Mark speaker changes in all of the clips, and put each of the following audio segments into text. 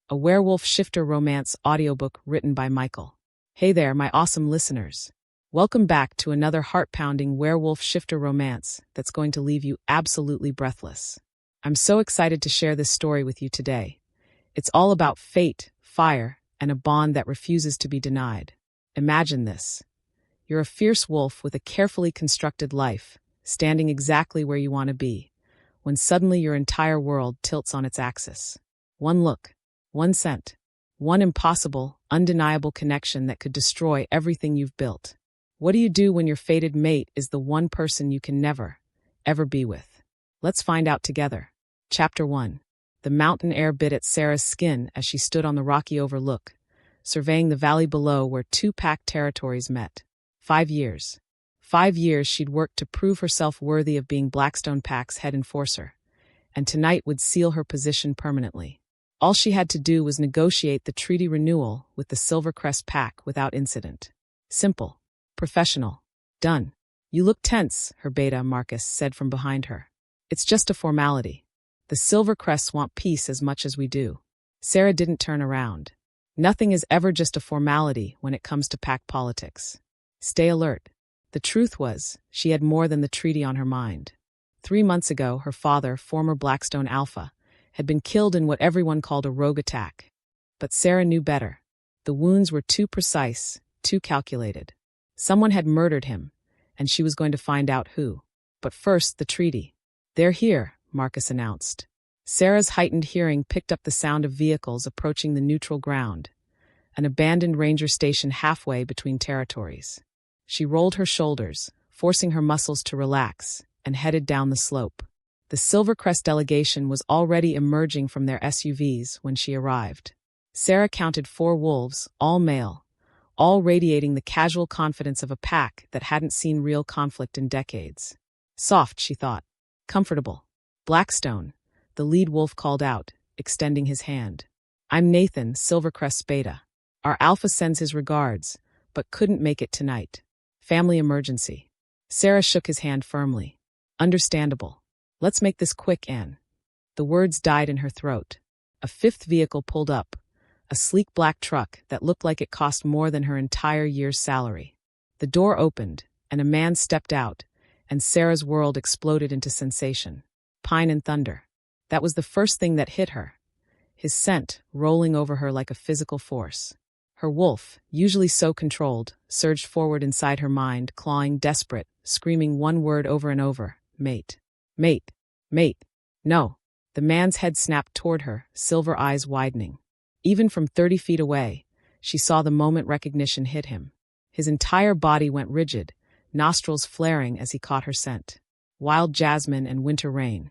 Speaker 1: a werewolf shifter romance audiobook written by Michael. Hey there, my awesome listeners. Welcome back to another heart-pounding werewolf shifter romance that's going to leave you absolutely breathless. I'm so excited to share this story with you today. It's all about fate, fire, and a bond that refuses to be denied. Imagine this. You're a fierce wolf with a carefully constructed life, standing exactly where you want to be, when suddenly your entire world tilts on its axis. One look, one scent, one impossible, undeniable connection that could destroy everything you've built. What do you do when your fated mate is the one person you can never, ever be with? Let's find out together. Chapter 1. The mountain air bit at Sera's skin as she stood on the rocky overlook, surveying the valley below where two pack territories met. 5 years. 5 years she'd worked to prove herself worthy of being Blackstone Pack's head enforcer, and tonight would seal her position permanently. All she had to do was negotiate the treaty renewal with the Silvercrest Pack without incident. Simple. Professional. Done. You look tense, her beta, Marcus, said from behind her. It's just a formality. The Silvercrests want peace as much as we do. Sera didn't turn around. Nothing is ever just a formality when it comes to pack politics. Stay alert. The truth was, she had more than the treaty on her mind. 3 months ago, her father, former Blackstone Alpha, had been killed in what everyone called a rogue attack. But Sera knew better. The wounds were too precise, too calculated. Someone had murdered him, and she was going to find out who. But first, the treaty. They're here, Marcus announced. Sera's heightened hearing picked up the sound of vehicles approaching the neutral ground, an abandoned ranger station halfway between territories. She rolled her shoulders, forcing her muscles to relax, and headed down the slope. The Silvercrest delegation was already emerging from their SUVs when she arrived. Sera counted 4 wolves, all male, all radiating the casual confidence of a pack that hadn't seen real conflict in decades. Soft, she thought. Comfortable. Blackstone, the lead wolf called out, extending his hand. I'm Nathan, Silvercrest's beta. Our alpha sends his regards, but couldn't make it tonight. Family emergency. Sera shook his hand firmly. Understandable. Let's make this quick, Anne. The words died in her throat. A 5th vehicle pulled up, a sleek black truck that looked like it cost more than her entire year's salary. The door opened, and a man stepped out, and Sera's world exploded into sensation. Pine and thunder. That was the first thing that hit her. His scent, rolling over her like a physical force. Her wolf, usually so controlled, surged forward inside her mind, clawing desperate, screaming one word over and over, mate. Mate. Mate. No. The man's head snapped toward her, silver eyes widening. Even from 30 feet away, she saw the moment recognition hit him. His entire body went rigid, nostrils flaring as he caught her scent. Wild jasmine and winter rain.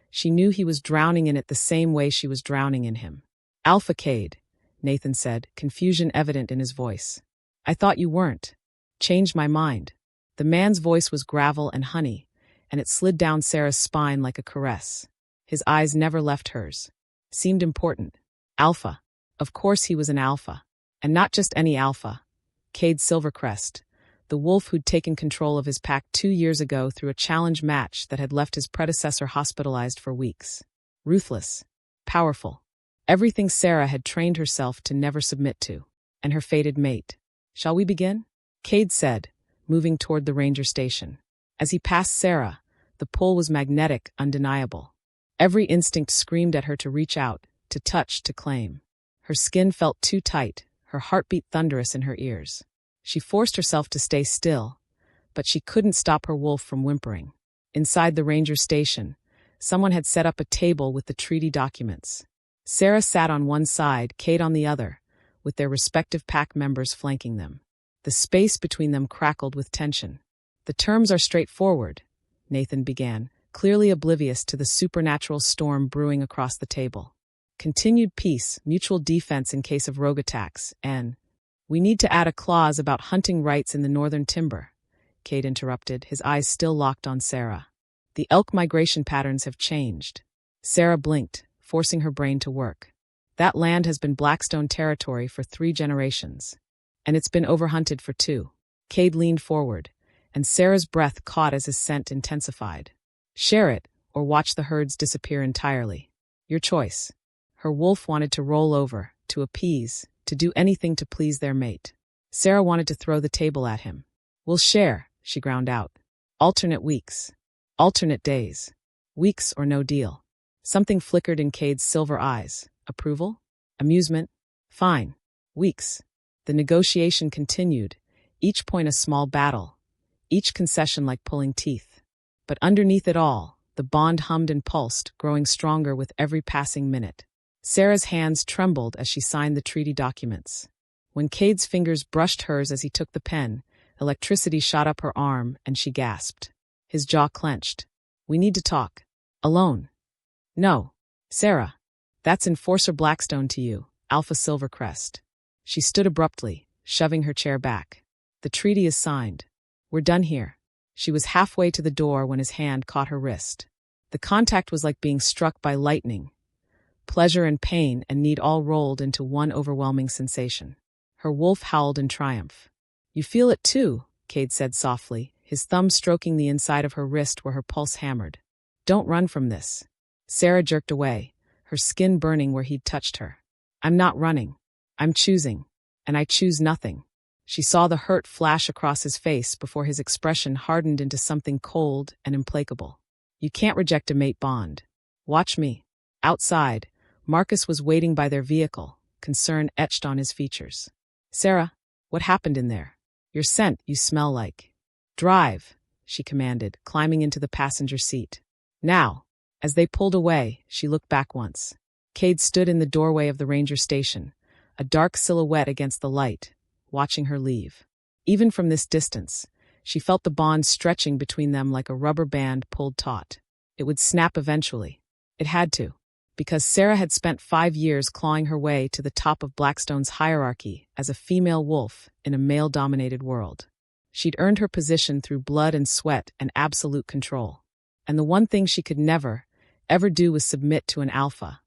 Speaker 1: She knew he was drowning in it the same way she was drowning in him. Alpha Kade, Nathan said, confusion evident in his voice. I thought you weren't. Changed my mind. The man's voice was gravel and honey, and it slid down Sera's spine like a caress. His eyes never left hers. Seemed important. Alpha. Of course he was an alpha. And not just any alpha. Kade Silvercrest, the wolf who'd taken control of his pack 2 years ago through a challenge match that had left his predecessor hospitalized for weeks. Ruthless. Powerful. Everything Sera had trained herself to never submit to. And her fated mate. Shall we begin? Kade said, moving toward the ranger station. As he passed Sera, the pull was magnetic, undeniable. Every instinct screamed at her to reach out, to touch, to claim. Her skin felt too tight, her heartbeat thunderous in her ears. She forced herself to stay still, but she couldn't stop her wolf from whimpering. Inside the ranger station, someone had set up a table with the treaty documents. Sera sat on one side, Kade on the other, with their respective pack members flanking them. The space between them crackled with tension. The terms are straightforward, Nathan began, clearly oblivious to the supernatural storm brewing across the table. Continued peace, mutual defense in case of rogue attacks, and we need to add a clause about hunting rights in the northern timber, Kade interrupted, his eyes still locked on Sera. The elk migration patterns have changed. Sera blinked, forcing her brain to work. That land has been Blackstone territory for 3 generations. And it's been overhunted for 2. Kade leaned forward, and Sera's breath caught as his scent intensified. Share it, or watch the herds disappear entirely. Your choice. Her wolf wanted to roll over, to appease, to do anything to please their mate. Sera wanted to throw the table at him. "We'll share," she ground out. "Alternate weeks. Alternate days. Weeks or no deal." Something flickered in Kade's silver eyes. Approval? Amusement? Fine. Weeks. The negotiation continued, each point a small battle, each concession like pulling teeth. But underneath it all, the bond hummed and pulsed, growing stronger with every passing minute. Sera's hands trembled as she signed the treaty documents. When Kade's fingers brushed hers as he took the pen, electricity shot up her arm and she gasped. His jaw clenched. "We need to talk. Alone." "No. Sera. That's Enforcer Blackstone to you, Alpha Silvercrest." She stood abruptly, shoving her chair back. "The treaty is signed. We're done here." She was halfway to the door when his hand caught her wrist. The contact was like being struck by lightning. Pleasure and pain and need all rolled into one overwhelming sensation. Her wolf howled in triumph. "You feel it too," Kade said softly, his thumb stroking the inside of her wrist where her pulse hammered. "Don't run from this." Sera jerked away, her skin burning where he'd touched her. "I'm not running. I'm choosing. And I choose nothing." She saw the hurt flash across his face before his expression hardened into something cold and implacable. "You can't reject a mate bond. Watch me." Outside, Marcus was waiting by their vehicle, concern etched on his features. "Sera, what happened in there? Your scent, you smell like." "Drive," she commanded, climbing into the passenger seat. "Now." As they pulled away, she looked back once. Kade stood in the doorway of the ranger station, a dark silhouette against the light, watching her leave. Even from this distance, she felt the bond stretching between them like a rubber band pulled taut. It would snap eventually. It had to, because Sera had spent 5 years clawing her way to the top of Blackstone's hierarchy as a female wolf in a male-dominated world. She'd earned her position through blood and sweat and absolute control. And the one thing she could never, ever do was submit to an alpha,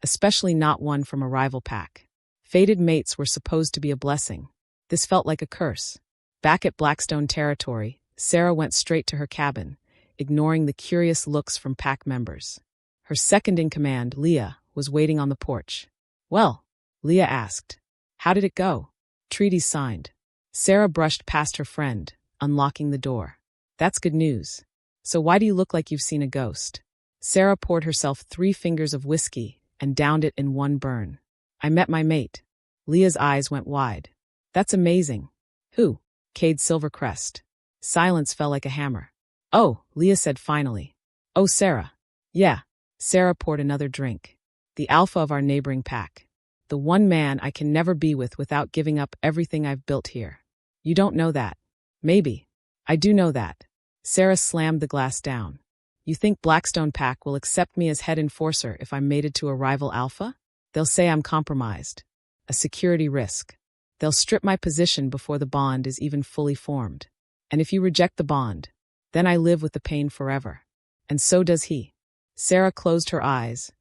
Speaker 1: especially not one from a rival pack. Fated mates were supposed to be a blessing. This felt like a curse. Back at Blackstone territory, Sera went straight to her cabin, ignoring the curious looks from pack members. Her second-in-command, Leah, was waiting on the porch. "Well," Leah asked, "how did it go?" "Treaties signed." Sera brushed past her friend, unlocking the door. "That's good news. So why do you look like you've seen a ghost?" Sera poured herself 3 fingers of whiskey and downed it in one burn. "I met my mate." Leah's eyes went wide. "That's amazing." "Who?" "Kade Silvercrest." Silence fell like a hammer. "Oh," Leah said finally. "Oh, Sera." "Yeah." Sera poured another drink. "The alpha of our neighboring pack. The one man I can never be with without giving up everything I've built here. You don't know that." "Maybe. I do know that." Sera slammed the glass down. "You think Blackstone Pack will accept me as head enforcer if I'm mated to a rival alpha? They'll say I'm compromised. A security risk. They'll strip my position before the bond is even fully formed. And if you reject the bond, then I live with the pain forever. And so does he." Sera closed her eyes,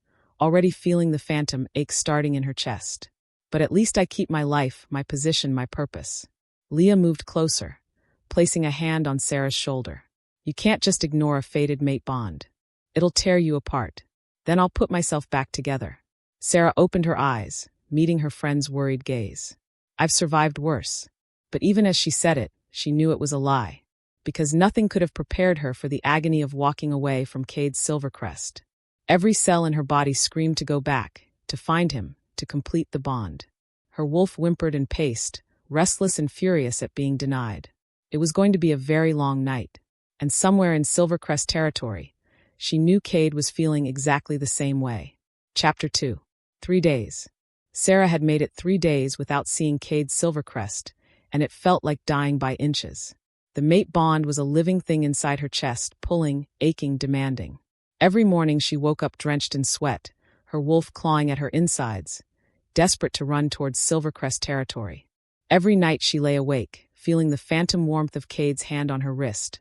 Speaker 1: already feeling the phantom ache starting in her chest. "But at least I keep my life, my position, my purpose." Leah moved closer, placing a hand on Sera's shoulder. "You can't just ignore a fated mate bond. It'll tear you apart. Then I'll put myself back together." Sera opened her eyes, meeting her friend's worried gaze. "I've survived worse." But even as she said it, she knew it was a lie. Because nothing could have prepared her for the agony of walking away from Kade Silvercrest. Every cell in her body screamed to go back, to find him, to complete the bond. Her wolf whimpered and paced, restless and furious at being denied. It was going to be a very long night. And somewhere in Silvercrest territory, she knew Kade was feeling exactly the same way. Chapter 2. 3 days. Sera had made it 3 days without seeing Kade Silvercrest, and it felt like dying by inches. The mate bond was a living thing inside her chest, pulling, aching, demanding. Every morning she woke up drenched in sweat, her wolf clawing at her insides, desperate to run towards Silvercrest territory. Every night she lay awake, feeling the phantom warmth of Kade's hand on her wrist,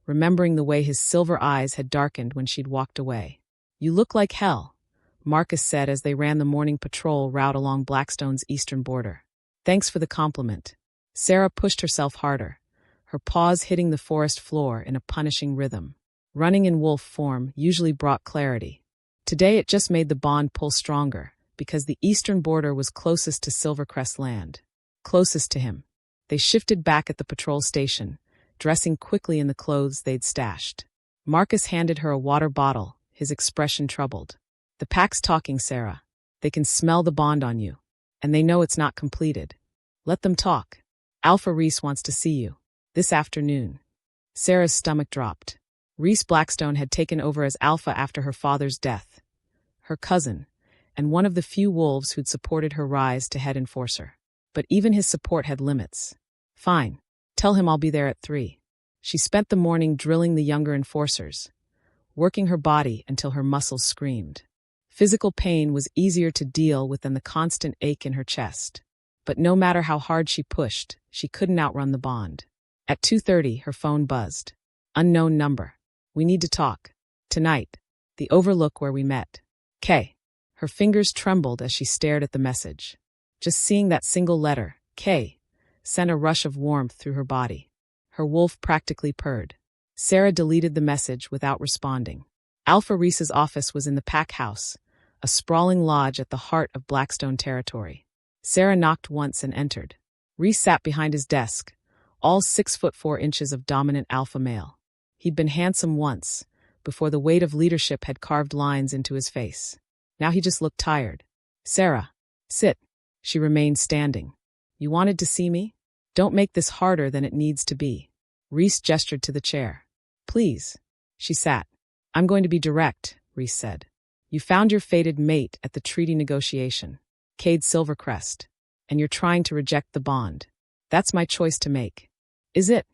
Speaker 1: remembering the way his silver eyes had darkened when she'd walked away. "You look like hell," Marcus said as they ran the morning patrol route along Blackstone's eastern border. "Thanks for the compliment." Sera pushed herself harder, her paws hitting the forest floor in a punishing rhythm. Running in wolf form usually brought clarity. Today it just made the bond pull stronger, because the eastern border was closest to Silvercrest land. Closest to him. They shifted back at the patrol station, dressing quickly in the clothes they'd stashed. Marcus handed her a water bottle, his expression troubled. The pack's talking, Sera. They can smell the bond on you. And they know it's not completed. Let them talk. Alpha Reese wants to see you. This afternoon. Sera's stomach dropped. Reese Blackstone had taken over as Alpha after her father's death. Her cousin, and one of the few wolves who'd supported her rise to head enforcer. But even his support had limits. Fine. Tell him I'll be there at 3. She spent the morning drilling the younger enforcers, working her body until her muscles screamed. Physical pain was easier to deal with than the constant ache in her chest. But no matter how hard she pushed, she couldn't outrun the bond. At 2:30, her phone buzzed. Unknown number. We need to talk. Tonight. The overlook where we met. K. Her fingers trembled as she stared at the message. Just seeing that single letter, K, sent a rush of warmth through her body. Her wolf practically purred. Sera deleted the message without responding. Alpha Reese's office was in the pack house, a sprawling lodge at the heart of Blackstone territory. Sera knocked once and entered. Reese sat behind his desk, all 6'4" of dominant alpha male. He'd been handsome once, before the weight of leadership had carved lines into his face. Now he just looked tired. Sera, sit. She remained standing. You wanted to see me? Don't make this harder than it needs to be. Reese gestured to the chair. Please. She sat. I'm going to be direct, Reese said. You found your fated mate at the treaty negotiation, Kade Silvercrest, and you're trying to reject the bond. That's my choice to make. Is it?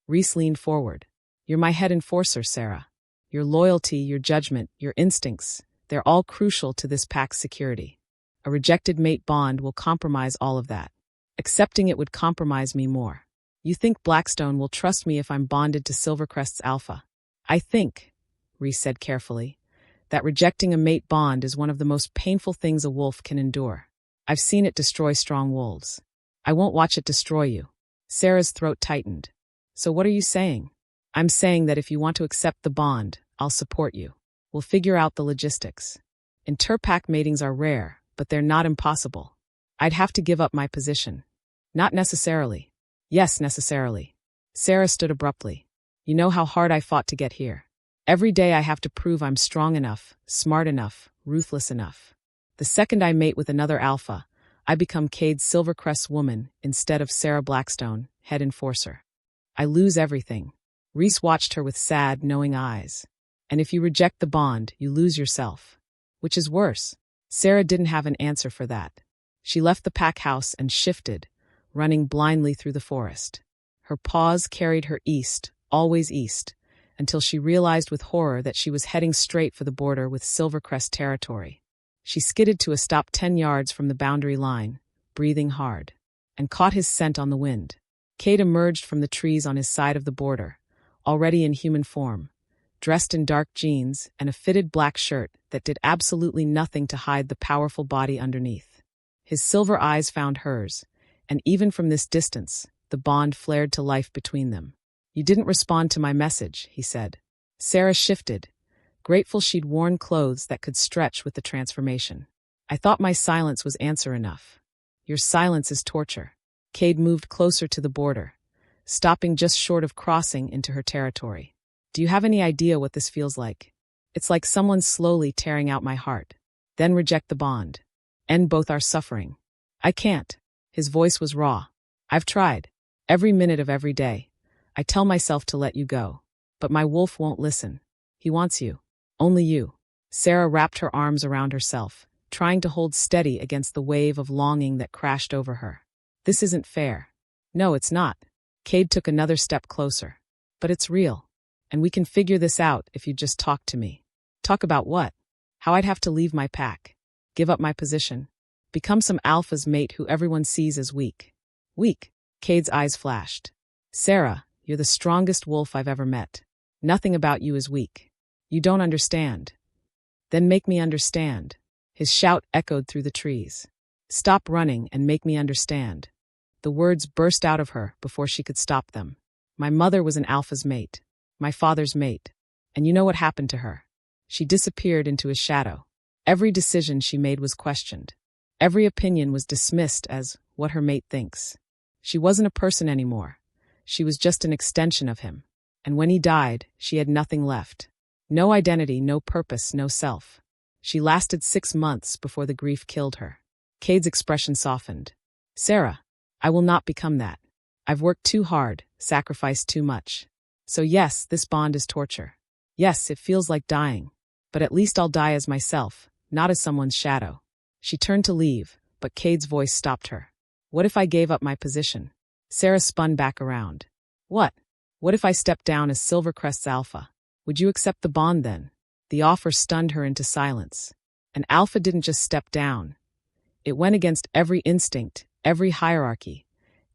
Speaker 1: Reese leaned forward. You're my head enforcer, Sera. Your loyalty, your judgment, your instincts, they're all crucial to this pack's security. A rejected mate bond will compromise all of that. Accepting it would compromise me more. You think Blackstone will trust me if I'm bonded to Silvercrest's alpha? I think, Reese said carefully, that rejecting a mate bond is one of the most painful things a wolf can endure. I've seen it destroy strong wolves. I won't watch it destroy you. Sera's throat tightened. So what are you saying? I'm saying that if you want to accept the bond, I'll support you. We'll figure out the logistics. Interpack matings are rare, but they're not impossible. I'd have to give up my position. Not necessarily. Yes, necessarily. Sera stood abruptly. You know how hard I fought to get here. Every day I have to prove I'm strong enough, smart enough, ruthless enough. The second I mate with another alpha, I become Kade Silvercrest's woman instead of Sera Blackstone, head enforcer. I lose everything. Reese watched her with sad, knowing eyes. And if you reject the bond, you lose yourself. Which is worse. Sera didn't have an answer for that. She left the pack house and shifted, running blindly through the forest. Her paws carried her east, always east, until she realized with horror that she was heading straight for the border with Silvercrest territory. She skidded to a stop 10 yards from the boundary line, breathing hard, and caught his scent on the wind. Kade emerged from the trees on his side of the border, already in human form, dressed in dark jeans and a fitted black shirt that did absolutely nothing to hide the powerful body underneath. His silver eyes found hers, and even from this distance, the bond flared to life between them. You didn't respond to my message, he said. Sera shifted, grateful she'd worn clothes that could stretch with the transformation. I thought my silence was answer enough. Your silence is torture. Kade moved closer to the border, stopping just short of crossing into her territory. Do you have any idea what this feels like? It's like someone slowly tearing out my heart. Then reject the bond. End both our suffering. I can't. His voice was raw. I've tried. Every minute of every day. I tell myself to let you go. But my wolf won't listen. He wants you. Only you. Sera wrapped her arms around herself, trying to hold steady against the wave of longing that crashed over her. This isn't fair. No, it's not. Kade took another step closer. But it's real. And we can figure this out if you just talk to me. Talk about what? How I'd have to leave my pack. Give up my position. Become some alpha's mate who everyone sees as weak. Weak. Kade's eyes flashed. Sera, you're the strongest wolf I've ever met. Nothing about you is weak. You don't understand. Then make me understand. His shout echoed through the trees. Stop running and make me understand. The words burst out of her before she could stop them. My mother was an alpha's mate. My father's mate. And you know what happened to her? She disappeared into his shadow. Every decision she made was questioned. Every opinion was dismissed as what her mate thinks. She wasn't a person anymore. She was just an extension of him. And when he died, she had nothing left. No identity, no purpose, no self. She lasted 6 months before the grief killed her. Kade's expression softened. Sera, I will not become that. I've worked too hard, sacrificed too much. So yes, this bond is torture. Yes, it feels like dying. But at least I'll die as myself, not as someone's shadow. She turned to leave, but Kade's voice stopped her. What if I gave up my position? Sera spun back around. What? What if I stepped down as Silvercrest's Alpha? Would you accept the bond then? The offer stunned her into silence. And Alpha didn't just step down. It went against every instinct, every hierarchy,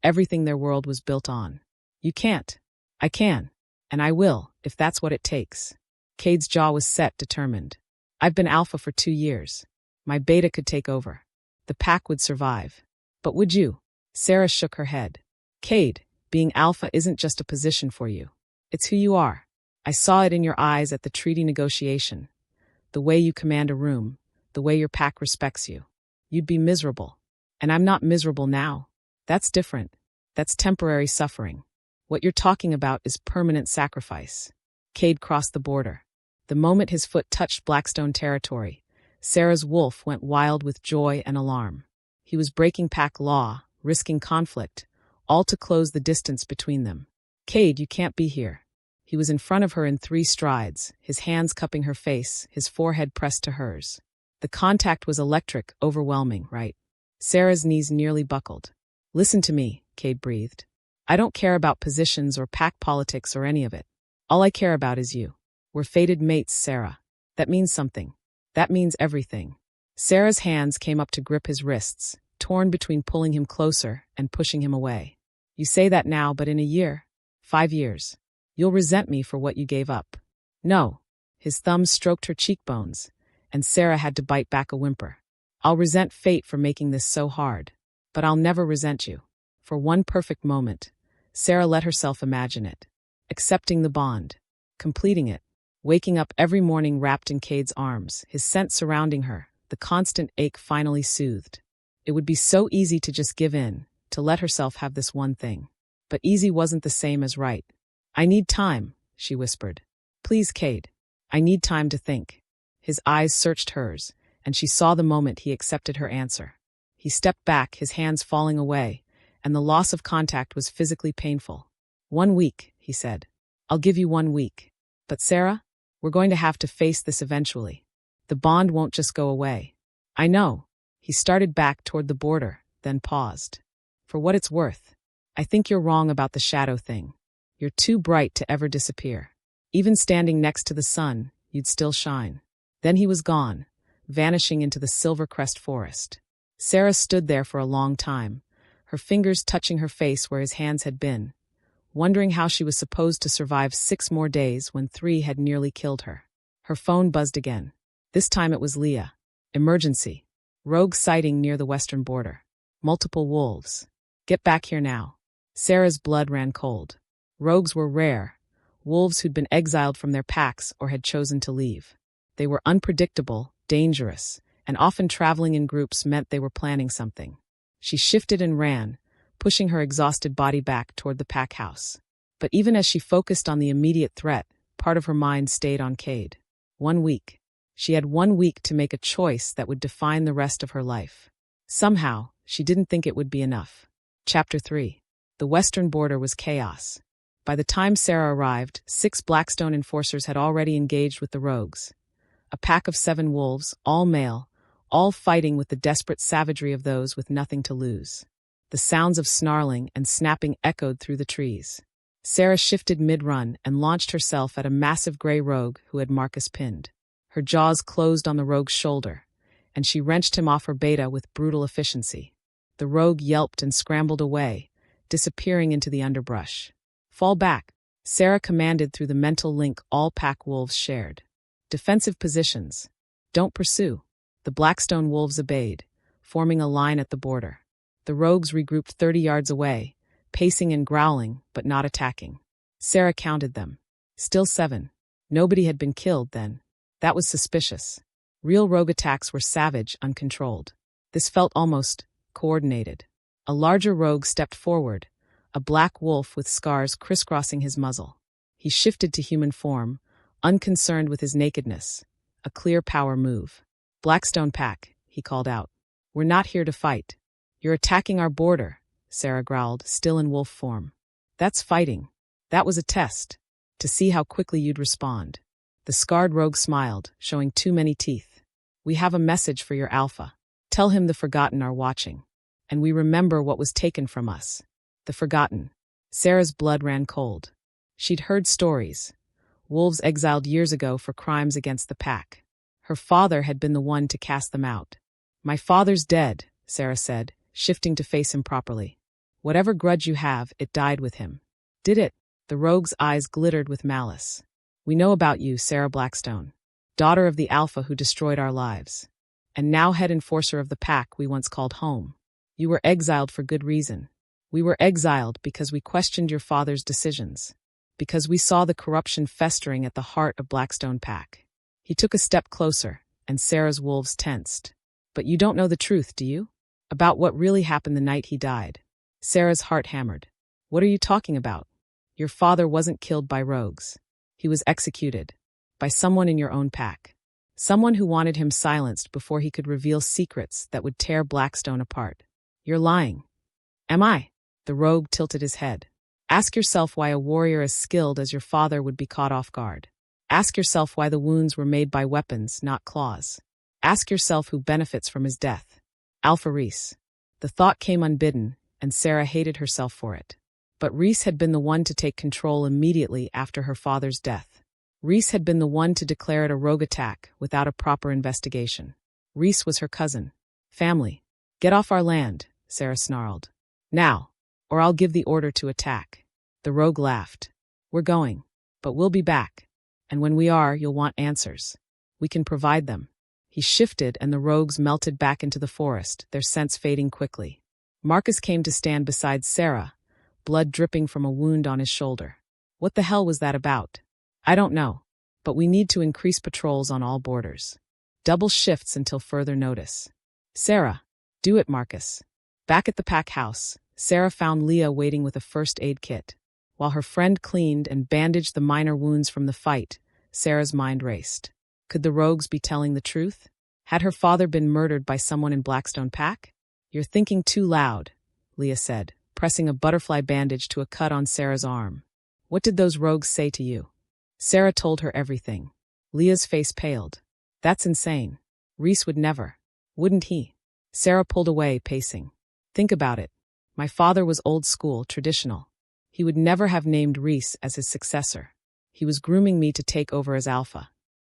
Speaker 1: everything their world was built on. You can't. I can. And I will, if that's what it takes. Kade's jaw was set, determined. I've been Alpha for 2 years. My beta could take over. The pack would survive. But would you? Sera shook her head. Kade, being Alpha isn't just a position for you. It's who you are. I saw it in your eyes at the treaty negotiation. The way you command a room, the way your pack respects you. You'd be miserable. And I'm not miserable now. That's different. That's temporary suffering. What you're talking about is permanent sacrifice. Kade crossed the border. The moment his foot touched Blackstone territory, Sera's wolf went wild with joy and alarm. He was breaking pack law, risking conflict, all to close the distance between them. Kade, you can't be here. He was in front of her in 3 strides, his hands cupping her face, his forehead pressed to hers. The contact was electric, overwhelming, right? Sera's knees nearly buckled. Listen to me, Kade breathed. I don't care about positions or pack politics or any of it. All I care about is you. We're fated mates, Sera. That means something. That means everything. Sera's hands came up to grip his wrists, torn between pulling him closer and pushing him away. You say that now, but in a year, 5 years, you'll resent me for what you gave up. No. His thumbs stroked her cheekbones, and Sera had to bite back a whimper. I'll resent fate for making this so hard, but I'll never resent you. For one perfect moment, Sera let herself imagine it. Accepting the bond, completing it, waking up every morning wrapped in Kade's arms, his scent surrounding her, the constant ache finally soothed. It would be so easy to just give in, to let herself have this one thing. But easy wasn't the same as right. I need time, she whispered. Please, Kade. I need time to think. His eyes searched hers, and she saw the moment he accepted her answer. He stepped back, his hands falling away, and the loss of contact was physically painful. 1 week, he said. I'll give you 1 week. But Sera, we're going to have to face this eventually. The bond won't just go away. I know. He started back toward the border, then paused. For what it's worth, I think you're wrong about the shadow thing. You're too bright to ever disappear. Even standing next to the sun, you'd still shine. Then he was gone, vanishing into the Silvercrest forest. Sera stood there for a long time, her fingers touching her face where his hands had been, wondering how she was supposed to survive 6 more days when 3 had nearly killed her. Her phone buzzed again. This time it was Leah. Emergency. Rogue sighting near the western border. Multiple wolves. Get back here now. Sera's blood ran cold. Rogues were rare. Wolves who'd been exiled from their packs or had chosen to leave. They were unpredictable, dangerous, and often traveling in groups meant they were planning something. She shifted and ran, pushing her exhausted body back toward the pack house. But even as she focused on the immediate threat, part of her mind stayed on Kade. 1 week. She had 1 week to make a choice that would define the rest of her life. Somehow, she didn't think it would be enough. Chapter 3. The western border was chaos. By the time Sera arrived, 6 Blackstone enforcers had already engaged with the rogues. A pack of 7 wolves, all male, all fighting with the desperate savagery of those with nothing to lose. The sounds of snarling and snapping echoed through the trees. Sera shifted mid-run and launched herself at a massive gray rogue who had Marcus pinned. Her jaws closed on the rogue's shoulder, and she wrenched him off her beta with brutal efficiency. The rogue yelped and scrambled away, disappearing into the underbrush. Fall back, Sera commanded through the mental link all pack wolves shared. Defensive positions. Don't pursue. The Blackstone wolves obeyed, forming a line at the border. The rogues regrouped 30 yards away, pacing and growling, but not attacking. Sera counted them. Still 7. Nobody had been killed then. That was suspicious. Real rogue attacks were savage, uncontrolled. This felt almost coordinated. A larger rogue stepped forward, a black wolf with scars crisscrossing his muzzle. He shifted to human form, unconcerned with his nakedness. A clear power move. "Blackstone Pack," he called out. "We're not here to fight. You're attacking our border," Sera growled, still in wolf form. "That's fighting. That was a test. To see how quickly you'd respond." The scarred rogue smiled, showing too many teeth. "We have a message for your Alpha. Tell him the Forgotten are watching. And we remember what was taken from us." The Forgotten. Sera's blood ran cold. She'd heard stories. Wolves exiled years ago for crimes against the pack. Her father had been the one to cast them out. "My father's dead," Sera said, shifting to face him properly. "Whatever grudge you have, it died with him." "Did it?" The rogue's eyes glittered with malice. "We know about you, Sera Blackstone, daughter of the Alpha who destroyed our lives, and now head enforcer of the pack we once called home. You were exiled for good reason. We were exiled because we questioned your father's decisions, because we saw the corruption festering at the heart of Blackstone Pack." He took a step closer, and Sera's wolves tensed. "But you don't know the truth, do you? About what really happened the night he died?" Sera's heart hammered. "What are you talking about? Your father wasn't killed by rogues. He was executed. By someone in your own pack. Someone who wanted him silenced before he could reveal secrets that would tear Blackstone apart." "You're lying." "Am I?" The rogue tilted his head. "Ask yourself why a warrior as skilled as your father would be caught off guard. Ask yourself why the wounds were made by weapons, not claws. Ask yourself who benefits from his death. Alpha Reese." The thought came unbidden, and Sera hated herself for it. But Reese had been the one to take control immediately after her father's death. Reese had been the one to declare it a rogue attack without a proper investigation. Reese was her cousin. "Family. Get off our land," Sera snarled. "Now, or I'll give the order to attack." The rogue laughed. "We're going. But we'll be back. And when we are, you'll want answers. We can provide them." He shifted, and the rogues melted back into the forest, their scents fading quickly. Marcus came to stand beside Sera, blood dripping from a wound on his shoulder. "What the hell was that about?" "I don't know. But we need to increase patrols on all borders. Double shifts until further notice." "Sera." "Do it, Marcus." Back at the pack house, Sera found Leah waiting with a first aid kit. While her friend cleaned and bandaged the minor wounds from the fight, Sera's mind raced. Could the rogues be telling the truth? Had her father been murdered by someone in Blackstone Pack? "You're thinking too loud," Leah said, pressing a butterfly bandage to a cut on Sera's arm. "What did those rogues say to you?" Sera told her everything. Leah's face paled. "That's insane. Reese would never. Wouldn't he?" Sera pulled away, pacing. "Think about it. My father was old school, traditional. He would never have named Reese as his successor. He was grooming me to take over as Alpha.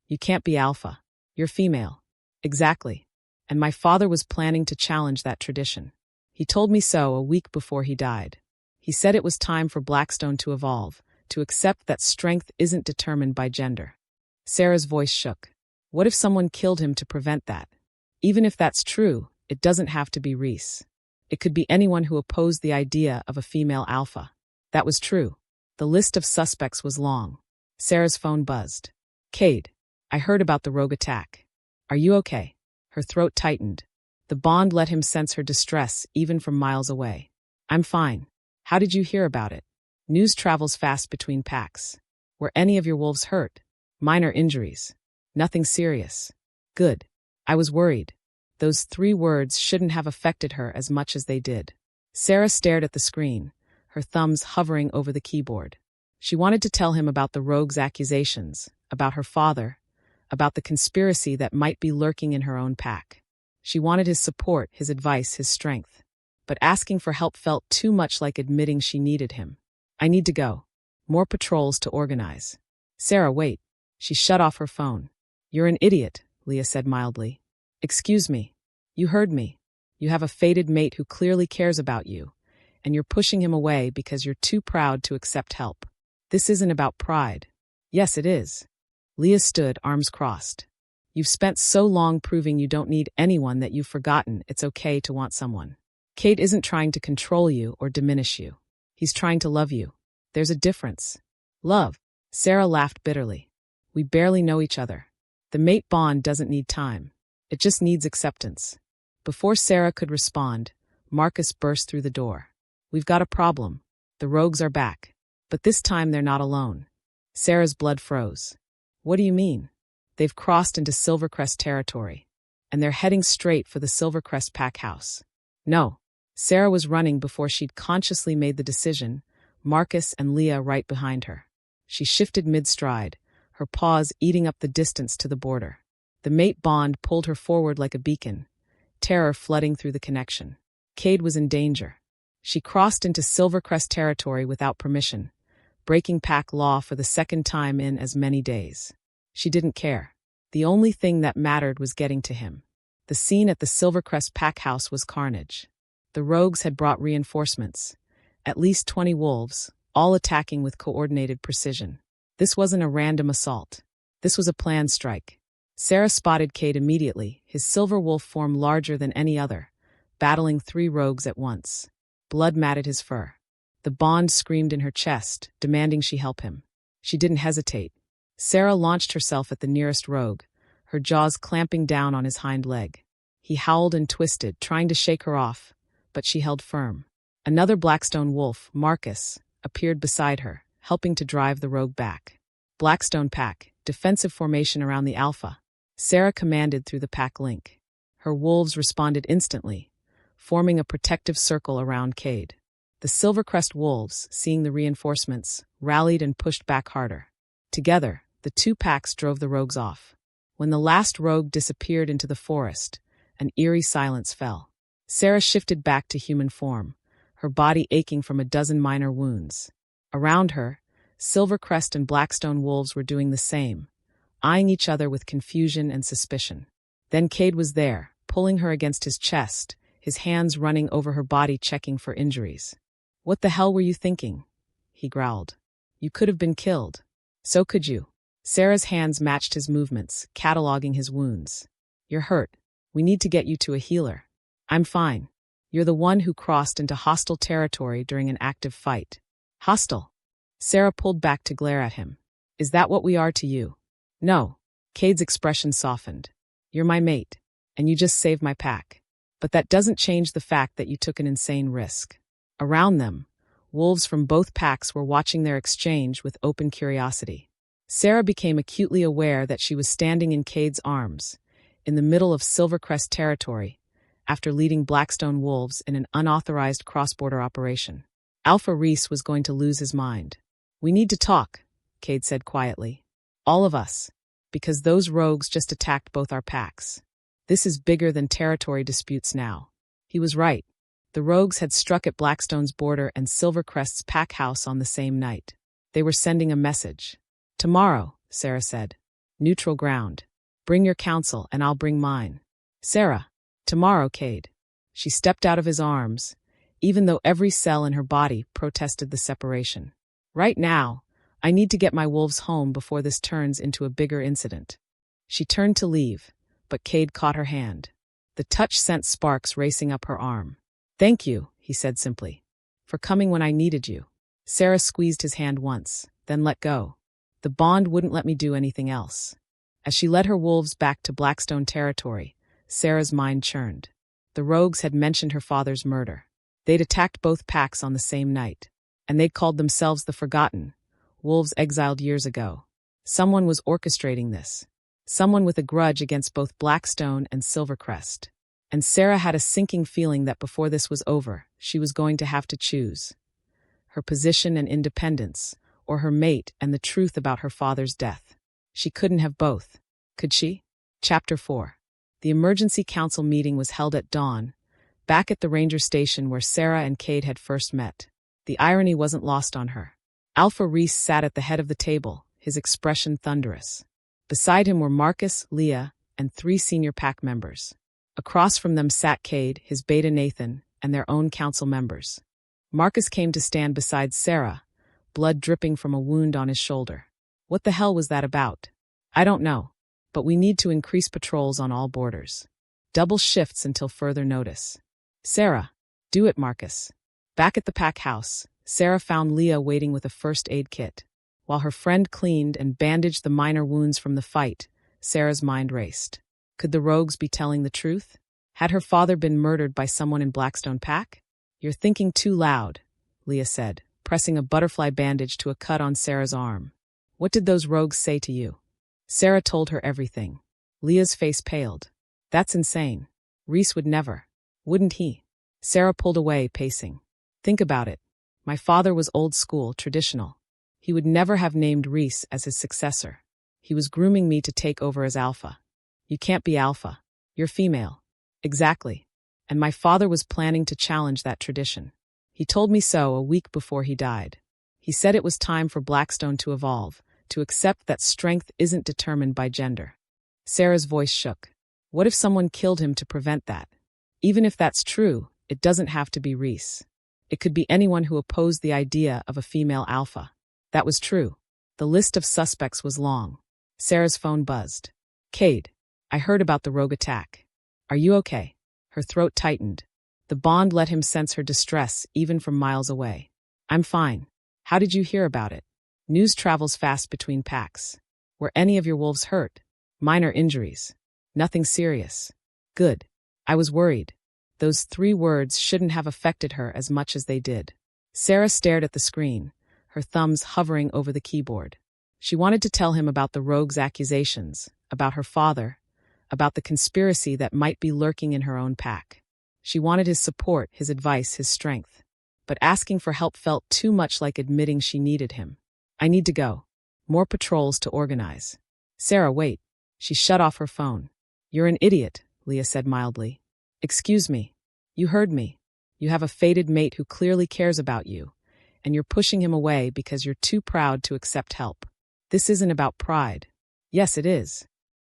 Speaker 1: You can't be Alpha. You're female." "Exactly. And my father was planning to challenge that tradition. He told me so a week before he died. He said it was time for Blackstone to evolve, to accept that strength isn't determined by gender." Sera's voice shook. "What if someone killed him to prevent that? Even if that's true, it doesn't have to be Reese. It could be anyone who opposed the idea of a female Alpha." That was true. The list of suspects was long. Sera's phone buzzed. "Kade, I heard about the rogue attack. Are you okay?" Her throat tightened. The bond let him sense her distress even from miles away. "I'm fine. How did you hear about it?" "News travels fast between packs. Were any of your wolves hurt?" "Minor injuries. Nothing serious." "Good. I was worried." Those 3 words shouldn't have affected her as much as they did. Sera stared at the screen, her thumbs hovering over the keyboard. She wanted to tell him about the rogue's accusations, about her father, about the conspiracy that might be lurking in her own pack. She wanted his support, his advice, his strength. But asking for help felt too much like admitting she needed him. "I need to go. More patrols to organize." "Sera, wait." She shut off her phone. "You're an idiot," Leah said mildly. "Excuse me. You heard me. You have a fated mate who clearly cares about you, and you're pushing him away because you're too proud to accept help. This isn't about pride." "Yes, it is." Leah stood, arms crossed. "You've spent so long proving you don't need anyone that you've forgotten it's okay to want someone. Kade isn't trying to control you or diminish you. He's trying to love you. There's a difference." "Love." Sera laughed bitterly. "We barely know each other. The mate bond doesn't need time. It just needs acceptance. Before Sera could respond, Marcus burst through the door. We've got a problem. The rogues are back. But this time they're not alone. Sera's blood froze. What do you mean? They've crossed into Silvercrest territory. And they're heading straight for the Silvercrest pack house. No. Sera was running before she'd consciously made the decision, Marcus and Leah right behind her. She shifted mid-stride, her paws eating up the distance to the border. The mate bond pulled her forward like a beacon, terror flooding through the connection. Kade was in danger. She crossed into Silvercrest territory without permission, breaking pack law for the second time in as many days. She didn't care. The only thing that mattered was getting to him. The scene at the Silvercrest pack house was carnage. The rogues had brought reinforcements, at least 20 wolves, all attacking with coordinated precision. This wasn't a random assault. This was a planned strike. Sera spotted Kade immediately, his silver wolf form larger than any other, battling 3 rogues at once. Blood matted his fur. The bond screamed in her chest, demanding she help him. She didn't hesitate. Sera launched herself at the nearest rogue, her jaws clamping down on his hind leg. He howled and twisted, trying to shake her off, but she held firm. Another Blackstone wolf, Marcus, appeared beside her, helping to drive the rogue back. Blackstone pack, defensive formation around the Alpha. Sera commanded through the pack link. Her wolves responded instantly, forming a protective circle around Kade. The Silvercrest wolves, seeing the reinforcements, rallied and pushed back harder. Together, the 2 packs drove the rogues off. When the last rogue disappeared into the forest, an eerie silence fell. Sera shifted back to human form, her body aching from a dozen minor wounds. Around her, Silvercrest and Blackstone wolves were doing the same, eyeing each other with confusion and suspicion. Then Kade was there, pulling her against his chest, his hands running over her body checking for injuries. "What the hell were you thinking?" he growled. "You could have been killed." "So could you." Sera's hands matched his movements, cataloging his wounds. "You're hurt. We need to get you to a healer." "I'm fine. You're the one who crossed into hostile territory during an active fight." "Hostile?" Sera pulled back to glare at him. "Is that what we are to you?" "No." Kade's expression softened. "You're my mate, and you just saved my pack. But that doesn't change the fact that you took an insane risk." Around them, wolves from both packs were watching their exchange with open curiosity. Sera became acutely aware that she was standing in Kade's arms, in the middle of Silvercrest territory, after leading Blackstone wolves in an unauthorized cross-border operation. Alpha Reese was going to lose his mind. "We need to talk," Kade said quietly. "All of us. Because those rogues just attacked both our packs. This is bigger than territory disputes now." He was right. The rogues had struck at Blackstone's border and Silvercrest's pack house on the same night. They were sending a message. "Tomorrow," Sera said. "Neutral ground. Bring your counsel and I'll bring mine." "Sera." "Tomorrow, Kade." She stepped out of his arms, even though every cell in her body protested the separation. "Right now, I need to get my wolves home before this turns into a bigger incident." She turned to leave, but Kade caught her hand. The touch sent sparks racing up her arm. "Thank you," he said simply, "for coming when I needed you." Sera squeezed his hand once, then let go. The bond wouldn't let me do anything else. As she led her wolves back to Blackstone territory, Sera's mind churned. The rogues had mentioned her father's murder. They'd attacked both packs on the same night. And they'd called themselves the Forgotten, wolves exiled years ago. Someone was orchestrating this. Someone with a grudge against both Blackstone and Silvercrest. And Sera had a sinking feeling that before this was over, she was going to have to choose. Her position and independence, or her mate and the truth about her father's death. She couldn't have both. Could she? Chapter 4. The emergency council meeting was held at dawn, back at the ranger station where Sera and Kade had first met. The irony wasn't lost on her. Alpha Reese sat at the head of the table, his expression thunderous. Beside him were Marcus, Leah, and 3 senior pack members. Across from them sat Kade, his beta Nathan, and their own council members. Marcus came to stand beside Sera, blood dripping from a wound on his shoulder. "What the hell was that about?" "I don't know, but we need to increase patrols on all borders. Double shifts until further notice." "Sera." "Do it, Marcus." Back at the pack house, Sera found Leah waiting with a first aid kit. While her friend cleaned and bandaged the minor wounds from the fight, Sera's mind raced. Could the rogues be telling the truth? Had her father been murdered by someone in Blackstone Pack? You're thinking too loud, Leah said, pressing a butterfly bandage to a cut on Sera's arm. What did those rogues say to you? Sera told her everything. Leah's face paled. That's insane. Rhys would never. Wouldn't he? Sera pulled away, pacing. Think about it. My father was old school, traditional. He would never have named Rhys as his successor. He was grooming me to take over as Alpha. You can't be Alpha. You're female. Exactly. And my father was planning to challenge that tradition. He told me so a week before he died. He said it was time for Blackstone to evolve, to accept that strength isn't determined by gender. Sera's voice shook. What if someone killed him to prevent that? Even if that's true, it doesn't have to be Rhys. It could be anyone who opposed the idea of a female Alpha. That was true. The list of suspects was long. Sera's phone buzzed. Kade, I heard about the rogue attack. Are you okay? Her throat tightened. The bond let him sense her distress even from miles away. I'm fine. How did you hear about it? News travels fast between packs. Were any of your wolves hurt? Minor injuries. Nothing serious. Good. I was worried. Those 3 words shouldn't have affected her as much as they did. Sera stared at the screen, her thumbs hovering over the keyboard. She wanted to tell him about the rogue's accusations, about her father, about the conspiracy that might be lurking in her own pack. She wanted his support, his advice, his strength. But asking for help felt too much like admitting she needed him. I need to go. More patrols to organize. Sera, wait. She shut off her phone. You're an idiot, Leah said mildly. Excuse me. You heard me. You have a fated mate who clearly cares about you, and you're pushing him away because you're too proud to accept help. This isn't about pride. Yes, it is.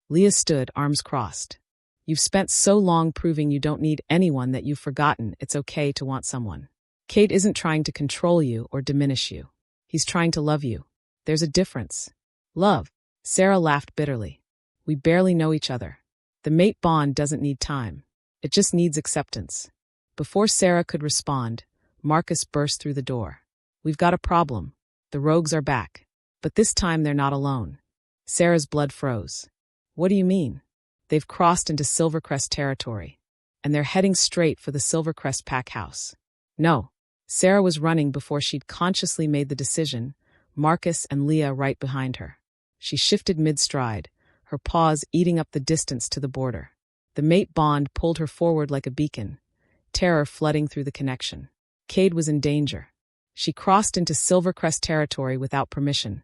Speaker 1: Leah stood, arms crossed. You've spent so long proving you don't need anyone that you've forgotten it's okay to want someone. Kade isn't trying to control you or diminish you. He's trying to love you. There's a difference. Love. Sera laughed bitterly. We barely know each other. The mate bond doesn't need time. It just needs acceptance. Before Sera could respond, Marcus burst through the door. We've got a problem. The rogues are back. But this time they're not alone. Sera's blood froze. What do you mean? They've crossed into Silvercrest territory, and they're heading straight for the Silvercrest pack house. No. Sera was running before she'd consciously made the decision, Marcus and Leah right behind her. She shifted mid-stride, her paws eating up the distance to the border. The mate bond pulled her forward like a beacon, terror flooding through the connection. Kade was in danger. She crossed into Silvercrest territory without permission,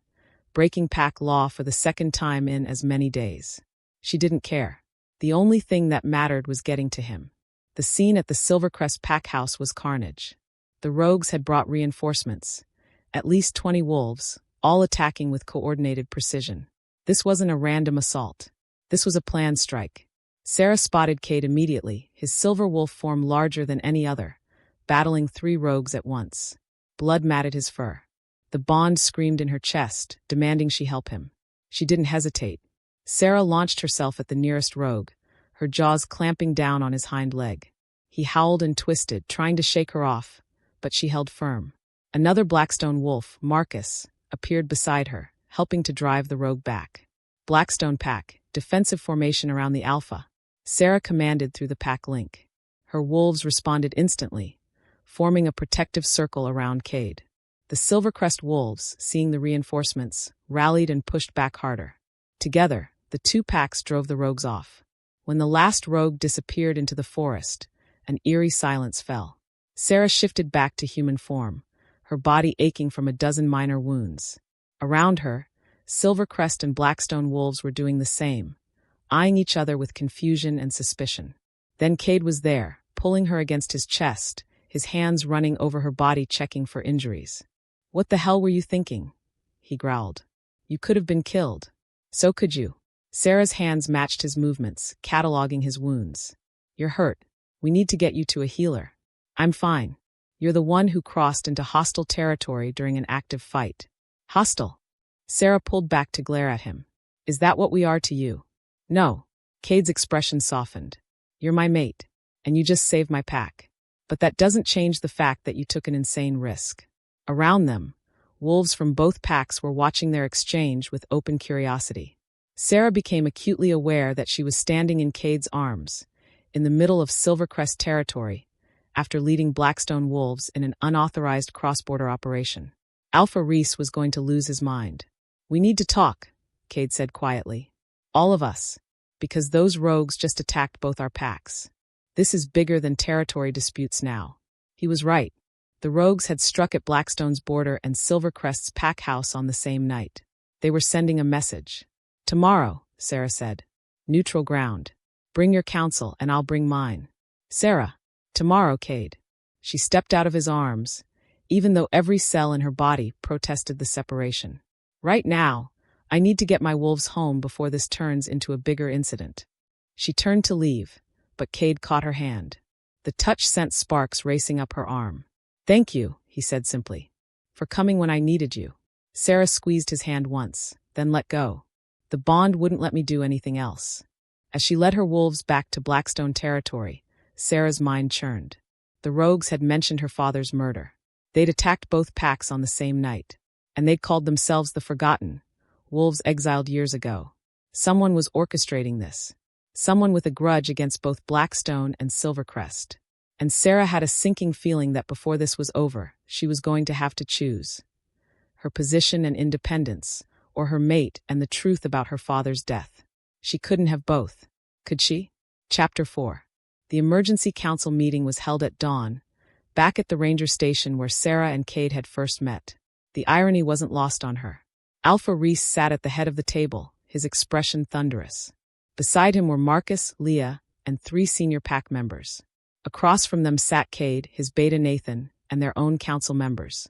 Speaker 1: breaking pack law for the second time in as many days. She didn't care. The only thing that mattered was getting to him. The scene at the Silvercrest pack house was carnage. The rogues had brought reinforcements, at least 20 wolves, all attacking with coordinated precision. This wasn't a random assault. This was a planned strike. Sera spotted Kade immediately, his silver wolf form larger than any other, battling 3 rogues at once. Blood matted his fur. The bond screamed in her chest, demanding she help him. She didn't hesitate. Sera launched herself at the nearest rogue, her jaws clamping down on his hind leg. He howled and twisted, trying to shake her off, but she held firm. Another Blackstone wolf, Marcus, appeared beside her, helping to drive the rogue back. Blackstone pack, defensive formation around the Alpha. Sera commanded through the pack link. Her wolves responded instantly, forming a protective circle around Kade. The Silvercrest wolves, seeing the reinforcements, rallied and pushed back harder. Together, the 2 packs drove the rogues off. When the last rogue disappeared into the forest, an eerie silence fell. Sera shifted back to human form, her body aching from a dozen minor wounds. Around her, Silvercrest and Blackstone wolves were doing the same, eyeing each other with confusion and suspicion. Then Kade was there, pulling her against his chest, his hands running over her body checking for injuries. What the hell were you thinking? He growled. You could have been killed. So could you. Sera's hands matched his movements, cataloging his wounds. You're hurt. We need to get you to a healer. I'm fine. You're the one who crossed into hostile territory during an active fight. Hostile? Sera pulled back to glare at him. Is that what we are to you? No. Kade's expression softened. You're my mate, and you just saved my pack. But that doesn't change the fact that you took an insane risk. Around them, wolves from both packs were watching their exchange with open curiosity. Sera became acutely aware that she was standing in Kade's arms, in the middle of Silvercrest territory, after leading Blackstone wolves in an unauthorized cross-border operation. Alpha Reese was going to lose his mind. "We need to talk," Kade said quietly. "All of us. Because those rogues just attacked both our packs. This is bigger than territory disputes now." He was right. The rogues had struck at Blackstone's border and Silvercrest's pack house on the same night. They were sending a message. "Tomorrow," Sera said. "Neutral ground. Bring your counsel and I'll bring mine." "Sera, tomorrow, Kade." She stepped out of his arms, even though every cell in her body protested the separation. "Right now, I need to get my wolves home before this turns into a bigger incident." She turned to leave, but Kade caught her hand. The touch sent sparks racing up her arm. "Thank you," he said simply, "for coming when I needed you." Sera squeezed his hand once, then let go. The bond wouldn't let me do anything else. As she led her wolves back to Blackstone territory, Sera's mind churned. The rogues had mentioned her father's murder. They'd attacked both packs on the same night, and they'd called themselves the Forgotten, wolves exiled years ago. Someone was orchestrating this. Someone with a grudge against both Blackstone and Silvercrest. And Sera had a sinking feeling that before this was over, she was going to have to choose. Her position and independence, or her mate and the truth about her father's death. She couldn't have both, could she? Chapter 4. The emergency council meeting was held at dawn, back at the ranger station where Sera and Kade had first met. The irony wasn't lost on her. Alpha Reese sat at the head of the table, his expression thunderous. Beside him were Marcus, Leah, and 3 senior pack members. Across from them sat Kade, his beta Nathan, and their own council members.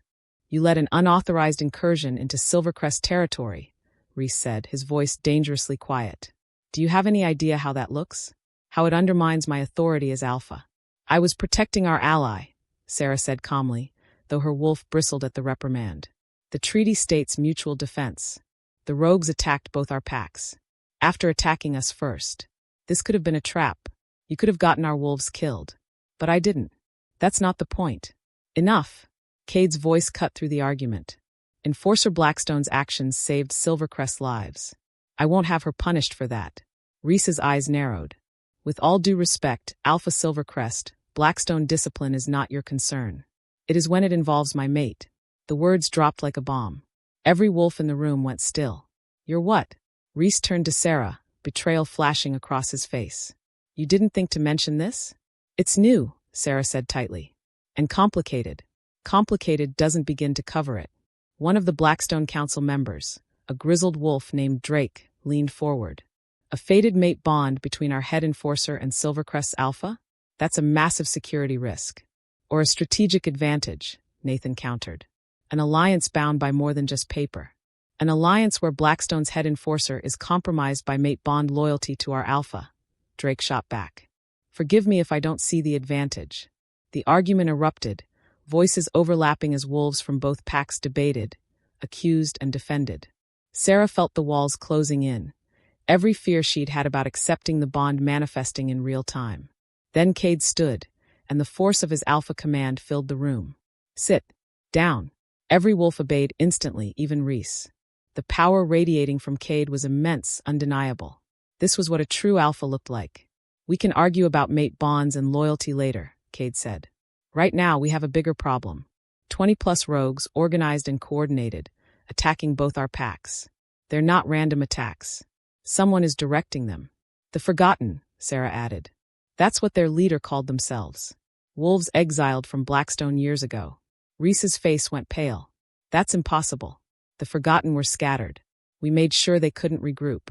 Speaker 1: "You led an unauthorized incursion into Silvercrest territory," Reese said, his voice dangerously quiet. "Do you have any idea how that looks? How it undermines my authority as Alpha?" "I was protecting our ally," Sera said calmly, though her wolf bristled at the reprimand. "The treaty states mutual defense. The rogues attacked both our packs. After attacking us first. This could have been a trap. You could have gotten our wolves killed. But I didn't. That's not the point." "Enough." Kade's voice cut through the argument. "Enforcer Blackstone's actions saved Silvercrest's lives. I won't have her punished for that." Reese's eyes narrowed. "With all due respect, Alpha Silvercrest, Blackstone discipline is not your concern. It is when it involves my mate." The words dropped like a bomb. Every wolf in the room went still. "You're what?" Reese turned to Sera, betrayal flashing across his face. "You didn't think to mention this?" "It's new," Sera said tightly. "And complicated. Complicated doesn't begin to cover it." One of the Blackstone Council members, a grizzled wolf named Drake, leaned forward. "A fated mate bond between our head enforcer and Silvercrest's Alpha? That's a massive security risk." "Or a strategic advantage," Nathan countered. "An alliance bound by more than just paper. An alliance where Blackstone's head enforcer is compromised by mate bond loyalty to our Alpha," Drake shot back. "Forgive me if I don't see the advantage." The argument erupted, voices overlapping as wolves from both packs debated, accused and defended. Sera felt the walls closing in, every fear she'd had about accepting the bond manifesting in real time. Then Kade stood, and the force of his Alpha command filled the room. "Sit down." Every wolf obeyed instantly, even Reese. The power radiating from Kade was immense, undeniable. This was what a true Alpha looked like. "We can argue about mate bonds and loyalty later," Kade said. "Right now we have a bigger problem. 20+ rogues, organized and coordinated, attacking both our packs. They're not random attacks. Someone is directing them. The Forgotten," Sera added. "That's what their leader called themselves. Wolves exiled from Blackstone years ago." Reese's face went pale. "That's impossible. The Forgotten were scattered. We made sure they couldn't regroup."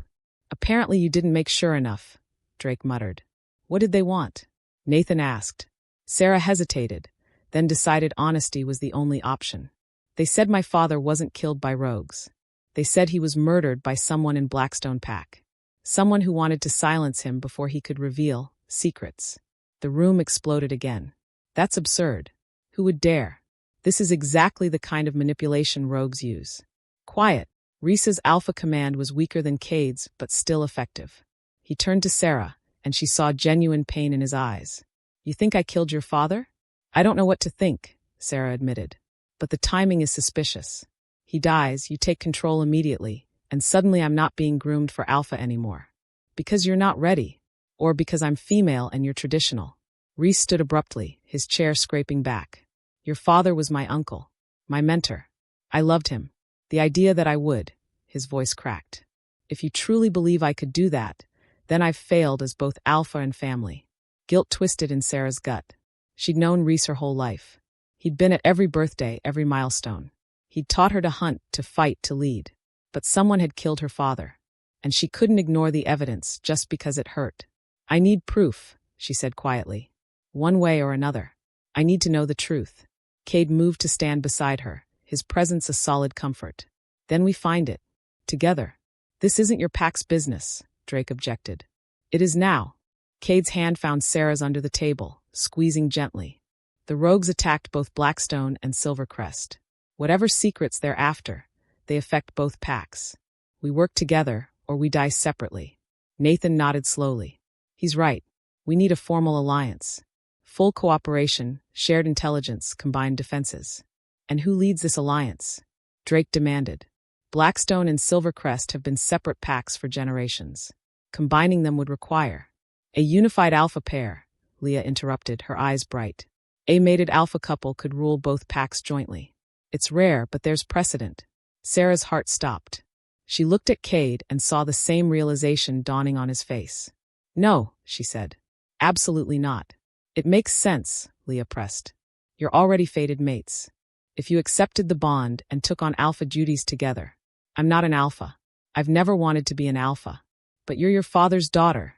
Speaker 1: "Apparently you didn't make sure enough," Drake muttered. "What did they want?" Nathan asked. Sera hesitated, then decided honesty was the only option. "They said my father wasn't killed by rogues. They said he was murdered by someone in Blackstone Pack. Someone who wanted to silence him before he could reveal secrets." The room exploded again. "That's absurd. Who would dare? This is exactly the kind of manipulation rogues use." "Quiet." Reese's Alpha command was weaker than Kade's, but still effective. He turned to Sera, and she saw genuine pain in his eyes. "You think I killed your father?" "I don't know what to think," Sera admitted. "But the timing is suspicious. He dies, you take control immediately, And suddenly I'm not being groomed for alpha anymore. Because you're not ready. Or because I'm female and you're traditional. Rhys stood abruptly, his chair scraping back. Your father was my uncle. My mentor. I loved him. The idea that I would. His voice cracked. If you truly believe I could do that, then I've failed as both alpha and family. Guilt twisted in Sera's gut. She'd known Rhys her whole life. He'd been at every birthday, every milestone. He'd taught her to hunt, to fight, to lead. But someone had killed her father. And she couldn't ignore the evidence just because it hurt. I need proof, she said quietly. One way or another. I need to know the truth. Kade moved to stand beside her, his presence a solid comfort. Then we find it. Together. This isn't your pack's business, Drake objected. It is now. Cade's hand found Sera's under the table, squeezing gently. The rogues attacked both Blackstone and Silvercrest. Whatever secrets they're after, they affect both packs. We work together, or we die separately. Nathan nodded slowly. He's right. We need a formal alliance. Full cooperation, shared intelligence, combined defenses. And who leads this alliance? Drake demanded. Blackstone and Silvercrest have been separate packs for generations. Combining them would require a unified alpha pair, Leah interrupted, her eyes bright. A mated alpha couple could rule both packs jointly. It's rare, but there's precedent. Sera's heart stopped. She looked at Kade and saw the same realization dawning on his face. No, she said. Absolutely not. It makes sense, Leah pressed. You're already fated mates. If you accepted the bond and took on alpha duties together. I'm not an alpha. I've never wanted to be an alpha. But you're your father's daughter,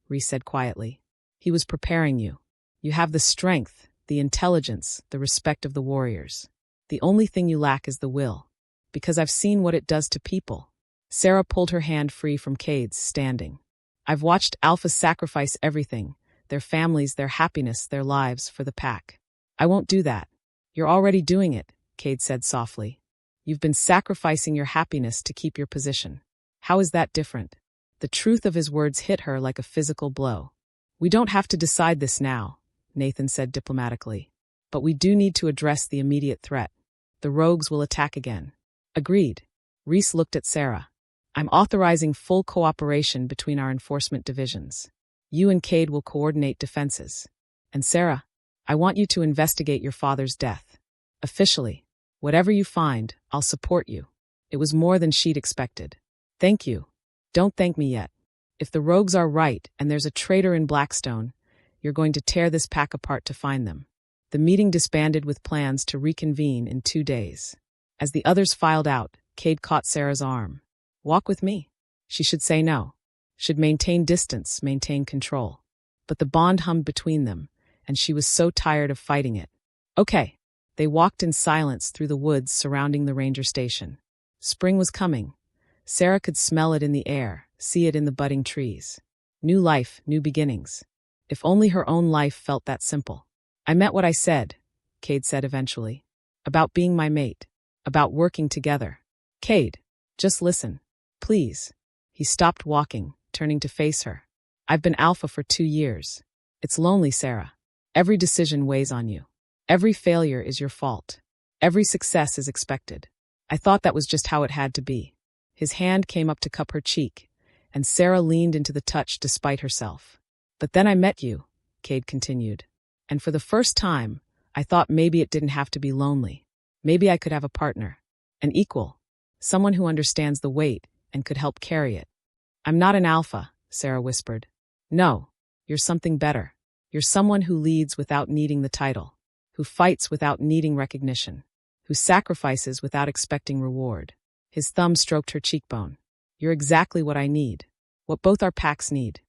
Speaker 1: Rhys said quietly. He was preparing you. You have the strength, the intelligence, the respect of the warriors. The only thing you lack is the will. Because I've seen what it does to people. Sera pulled her hand free from Cade's, standing. I've watched alphas sacrifice everything, their families, their happiness, their lives, for the pack. I won't do that. You're already doing it, Kade said softly. You've been sacrificing your happiness to keep your position. How is that different? The truth of his words hit her like a physical blow. We don't have to decide this now, Nathan said diplomatically. But we do need to address the immediate threat. The rogues will attack again. Agreed. Rhys looked at Sera. I'm authorizing full cooperation between our enforcement divisions. You and Kade will coordinate defenses. And Sera, I want you to investigate your father's death. Officially. Whatever you find, I'll support you. It was more than she'd expected. Thank you. Don't thank me yet. If the rogues are right and there's a traitor in Blackstone, you're going to tear this pack apart to find them. The meeting disbanded with plans to reconvene in 2 days. As the others filed out, Kade caught Sera's arm. Walk with me. She should say no. Should maintain distance, maintain control. But the bond hummed between them, and she was so tired of fighting it. Okay. They walked in silence through the woods surrounding the ranger station. Spring was coming. Sera could smell it in the air, see it in the budding trees. New life, new beginnings. If only her own life felt that simple. I meant what I said, Kade said eventually. About being my mate. About working together. Kade, just listen. Please. He stopped walking, turning to face her. I've been alpha for 2 years. It's lonely, Sera. Every decision weighs on you. Every failure is your fault. Every success is expected. I thought that was just how it had to be. His hand came up to cup her cheek, and Sera leaned into the touch despite herself. But then I met you, Kade continued. And for the first time, I thought maybe it didn't have to be lonely. Maybe I could have a partner. An equal. Someone who understands the weight and could help carry it. I'm not an alpha, Sera whispered. No, you're something better. You're someone who leads without needing the title, who fights without needing recognition, who sacrifices without expecting reward. His thumb stroked her cheekbone. You're exactly what I need. What both our packs need.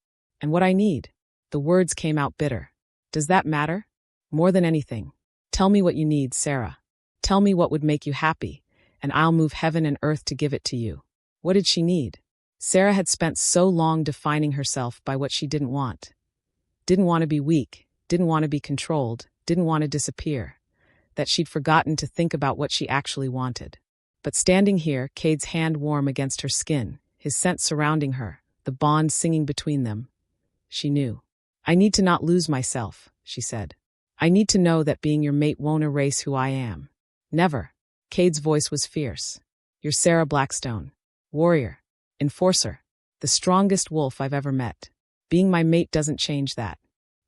Speaker 1: And what I need. The words came out bitter. Does that matter? More than anything. Tell me what you need, Sera. Tell me what would make you happy, and I'll move heaven and earth to give it to you. What did she need? Sera had spent so long defining herself by what she didn't want. Didn't want to be weak, didn't want to be controlled, didn't want to disappear, that she'd forgotten to think about what she actually wanted. But standing here, Cade's hand warm against her skin, his scent surrounding her, the bond singing between them, she knew. I need to not lose myself, she said. I need to know that being your mate won't erase who I am. Never. Cade's voice was fierce. You're Sera Blackstone. warrior, enforcer, the strongest wolf I've ever met. Being my mate doesn't change that.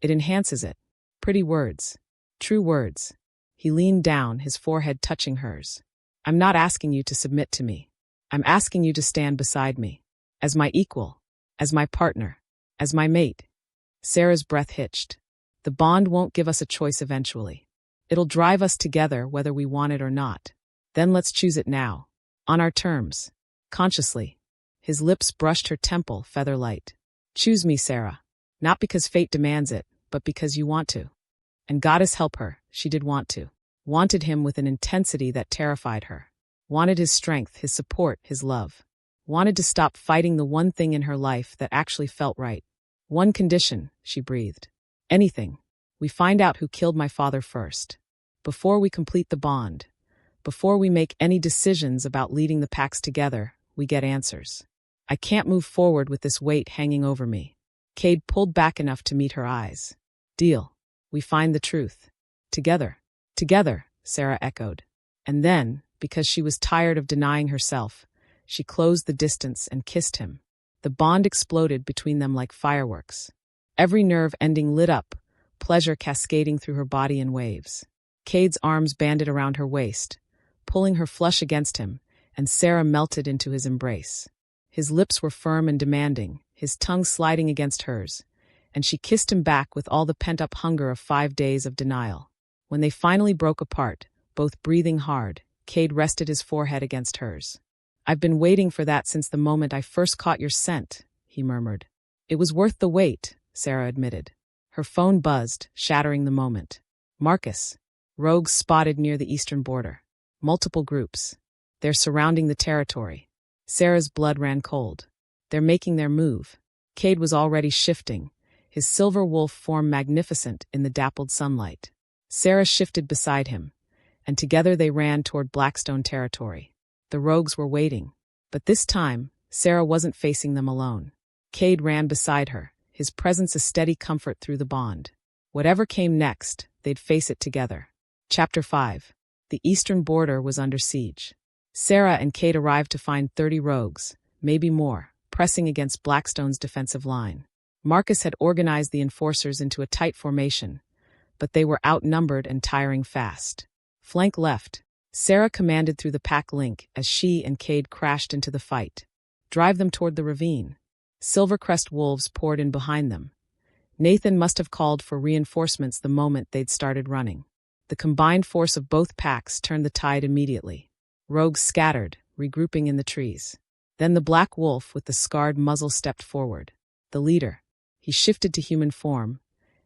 Speaker 1: It enhances it. Pretty words. True words. He leaned down, his forehead touching hers. I'm not asking you to submit to me. I'm asking you to stand beside me. As my equal. As my partner. As my mate. Sera's breath hitched. The bond won't give us a choice eventually. It'll drive us together whether we want it or not. Then let's choose it now. On our terms. Consciously. His lips brushed her temple, feather light. Choose me, Sera. Not because fate demands it, but because you want to. And goddess help her, she did want to. Wanted him with an intensity that terrified her. Wanted his strength, his support, his love. Wanted to stop fighting the one thing in her life that actually felt right. One condition, she breathed. Anything. We find out who killed my father first. Before we complete the bond. Before we make any decisions about leading the packs together, we get answers. I can't move forward with this weight hanging over me. Kade pulled back enough to meet her eyes. Deal. We find the truth. Together. Together, Sera echoed. And then, because she was tired of denying herself, she closed the distance and kissed him. The bond exploded between them like fireworks. Every nerve ending lit up, pleasure cascading through her body in waves. Kade's arms banded around her waist, pulling her flush against him, and Sera melted into his embrace. His lips were firm and demanding, his tongue sliding against hers, and she kissed him back with all the pent-up hunger of 5 days of denial. When they finally broke apart, both breathing hard, Kade rested his forehead against hers. I've been waiting for that since the moment I first caught your scent, he murmured. It was worth the wait, Sera admitted. Her phone buzzed, shattering the moment. Marcus. Rogues spotted near the eastern border. Multiple groups. They're surrounding the territory. Sera's blood ran cold. They're making their move. Kade was already shifting, his silver wolf form magnificent in the dappled sunlight. Sera shifted beside him, and together they ran toward Blackstone territory. The rogues were waiting. But this time, Sera wasn't facing them alone. Kade ran beside her, his presence a steady comfort through the bond. Whatever came next, they'd face it together. Chapter 5. The eastern border was under siege. Sera and Kade arrived to find 30 rogues, maybe more, pressing against Blackstone's defensive line. Marcus had organized the enforcers into a tight formation, but they were outnumbered and tiring fast. Flank left. Sera commanded through the pack link as she and Kade crashed into the fight. Drive them toward the ravine. Silvercrest wolves poured in behind them. Nathan must have called for reinforcements the moment they'd started running. The combined force of both packs turned the tide immediately. Rogues scattered, regrouping in the trees. Then the black wolf with the scarred muzzle stepped forward. The leader. He shifted to human form,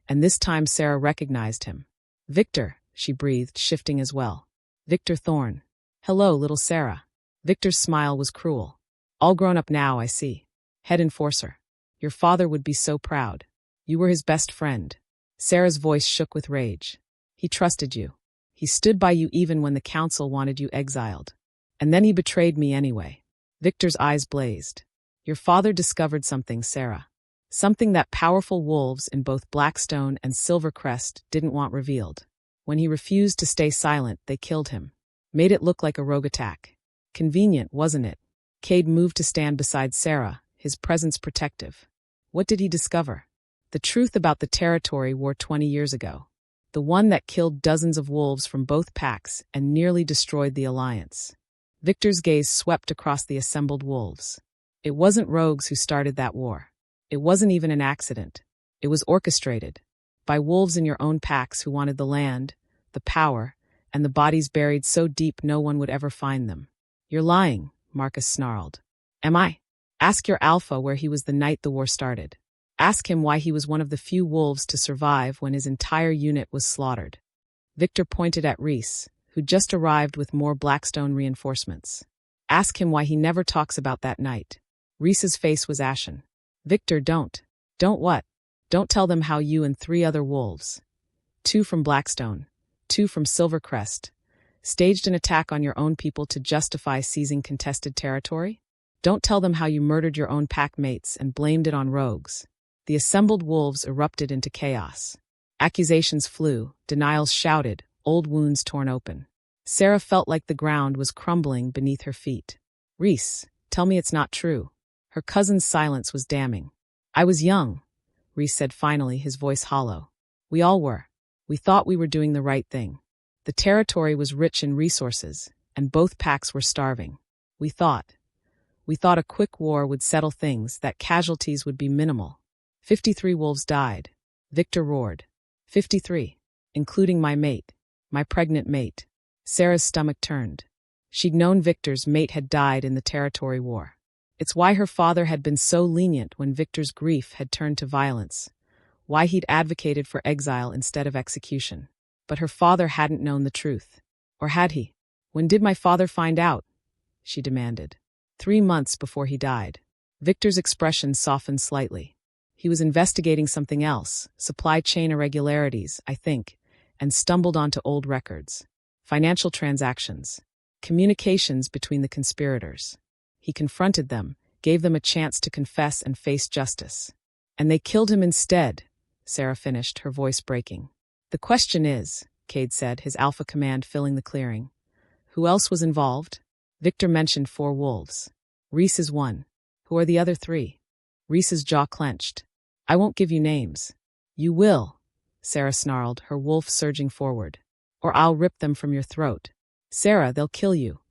Speaker 1: and this time Sera recognized him. Victor, she breathed, shifting as well. Victor Thorne. Hello, little Sera. Victor's smile was cruel. All grown up now, I see. Head enforcer. Your father would be so proud. You were his best friend. Sera's voice shook with rage. He trusted you. He stood by you even when the council wanted you exiled. And then he betrayed me anyway. Victor's eyes blazed. Your father discovered something, Sera. Something that powerful wolves in both Blackstone and Silvercrest didn't want revealed. When he refused to stay silent, they killed him. Made it look like a rogue attack. Convenient, wasn't it? Kade moved to stand beside Sera, his presence protective. What did he discover? The truth about the territory war 20 years ago. The one that killed dozens of wolves from both packs and nearly destroyed the alliance. Victor's gaze swept across the assembled wolves. It wasn't rogues who started that war. It wasn't even an accident. It was orchestrated. By wolves in your own packs who wanted the land, the power, and the bodies buried so deep no one would ever find them. You're lying, Marcus snarled. Am I? Ask your alpha where he was the night the war started. Ask him why he was one of the few wolves to survive when his entire unit was slaughtered. Victor pointed at Reese, who just arrived with more Blackstone reinforcements. Ask him why he never talks about that night. Reese's face was ashen. Victor, don't. Don't what? Don't tell them how you and 3 other wolves, 2 from Blackstone, 2 from Silvercrest, staged an attack on your own people to justify seizing contested territory? Don't tell them how you murdered your own pack mates and blamed it on rogues. The assembled wolves erupted into chaos. Accusations flew, denials shouted, old wounds torn open. Sera felt like the ground was crumbling beneath her feet. Reese, Tell me it's not true. Her cousin's silence was damning. I was young, Rhys said finally, his voice hollow. We all were. We thought we were doing the right thing. The territory was rich in resources, and both packs were starving. We thought a quick war would settle things, that casualties would be minimal. 53 wolves died. Victor roared. 53. Including my mate. My pregnant mate. Sera's stomach turned. She'd known Victor's mate had died in the territory war. It's why her father had been so lenient when Victor's grief had turned to violence. Why he'd advocated for exile instead of execution. But her father hadn't known the truth. Or had he? When did my father find out? She demanded. 3 months before he died. Victor's expression softened slightly. He was investigating something else, supply chain irregularities, I think, and stumbled onto old records. Financial transactions. Communications between the conspirators. He confronted them, gave them a chance to confess and face justice. And they killed him instead, Sera finished, her voice breaking. The question is, Kade said, his alpha command filling the clearing. Who else was involved? Victor mentioned 4 wolves. Rhys is one. Who are the other 3? Rhys's jaw clenched. I won't give you names. You will, Sera snarled, her wolf surging forward. Or I'll rip them from your throat. Sera, they'll kill you.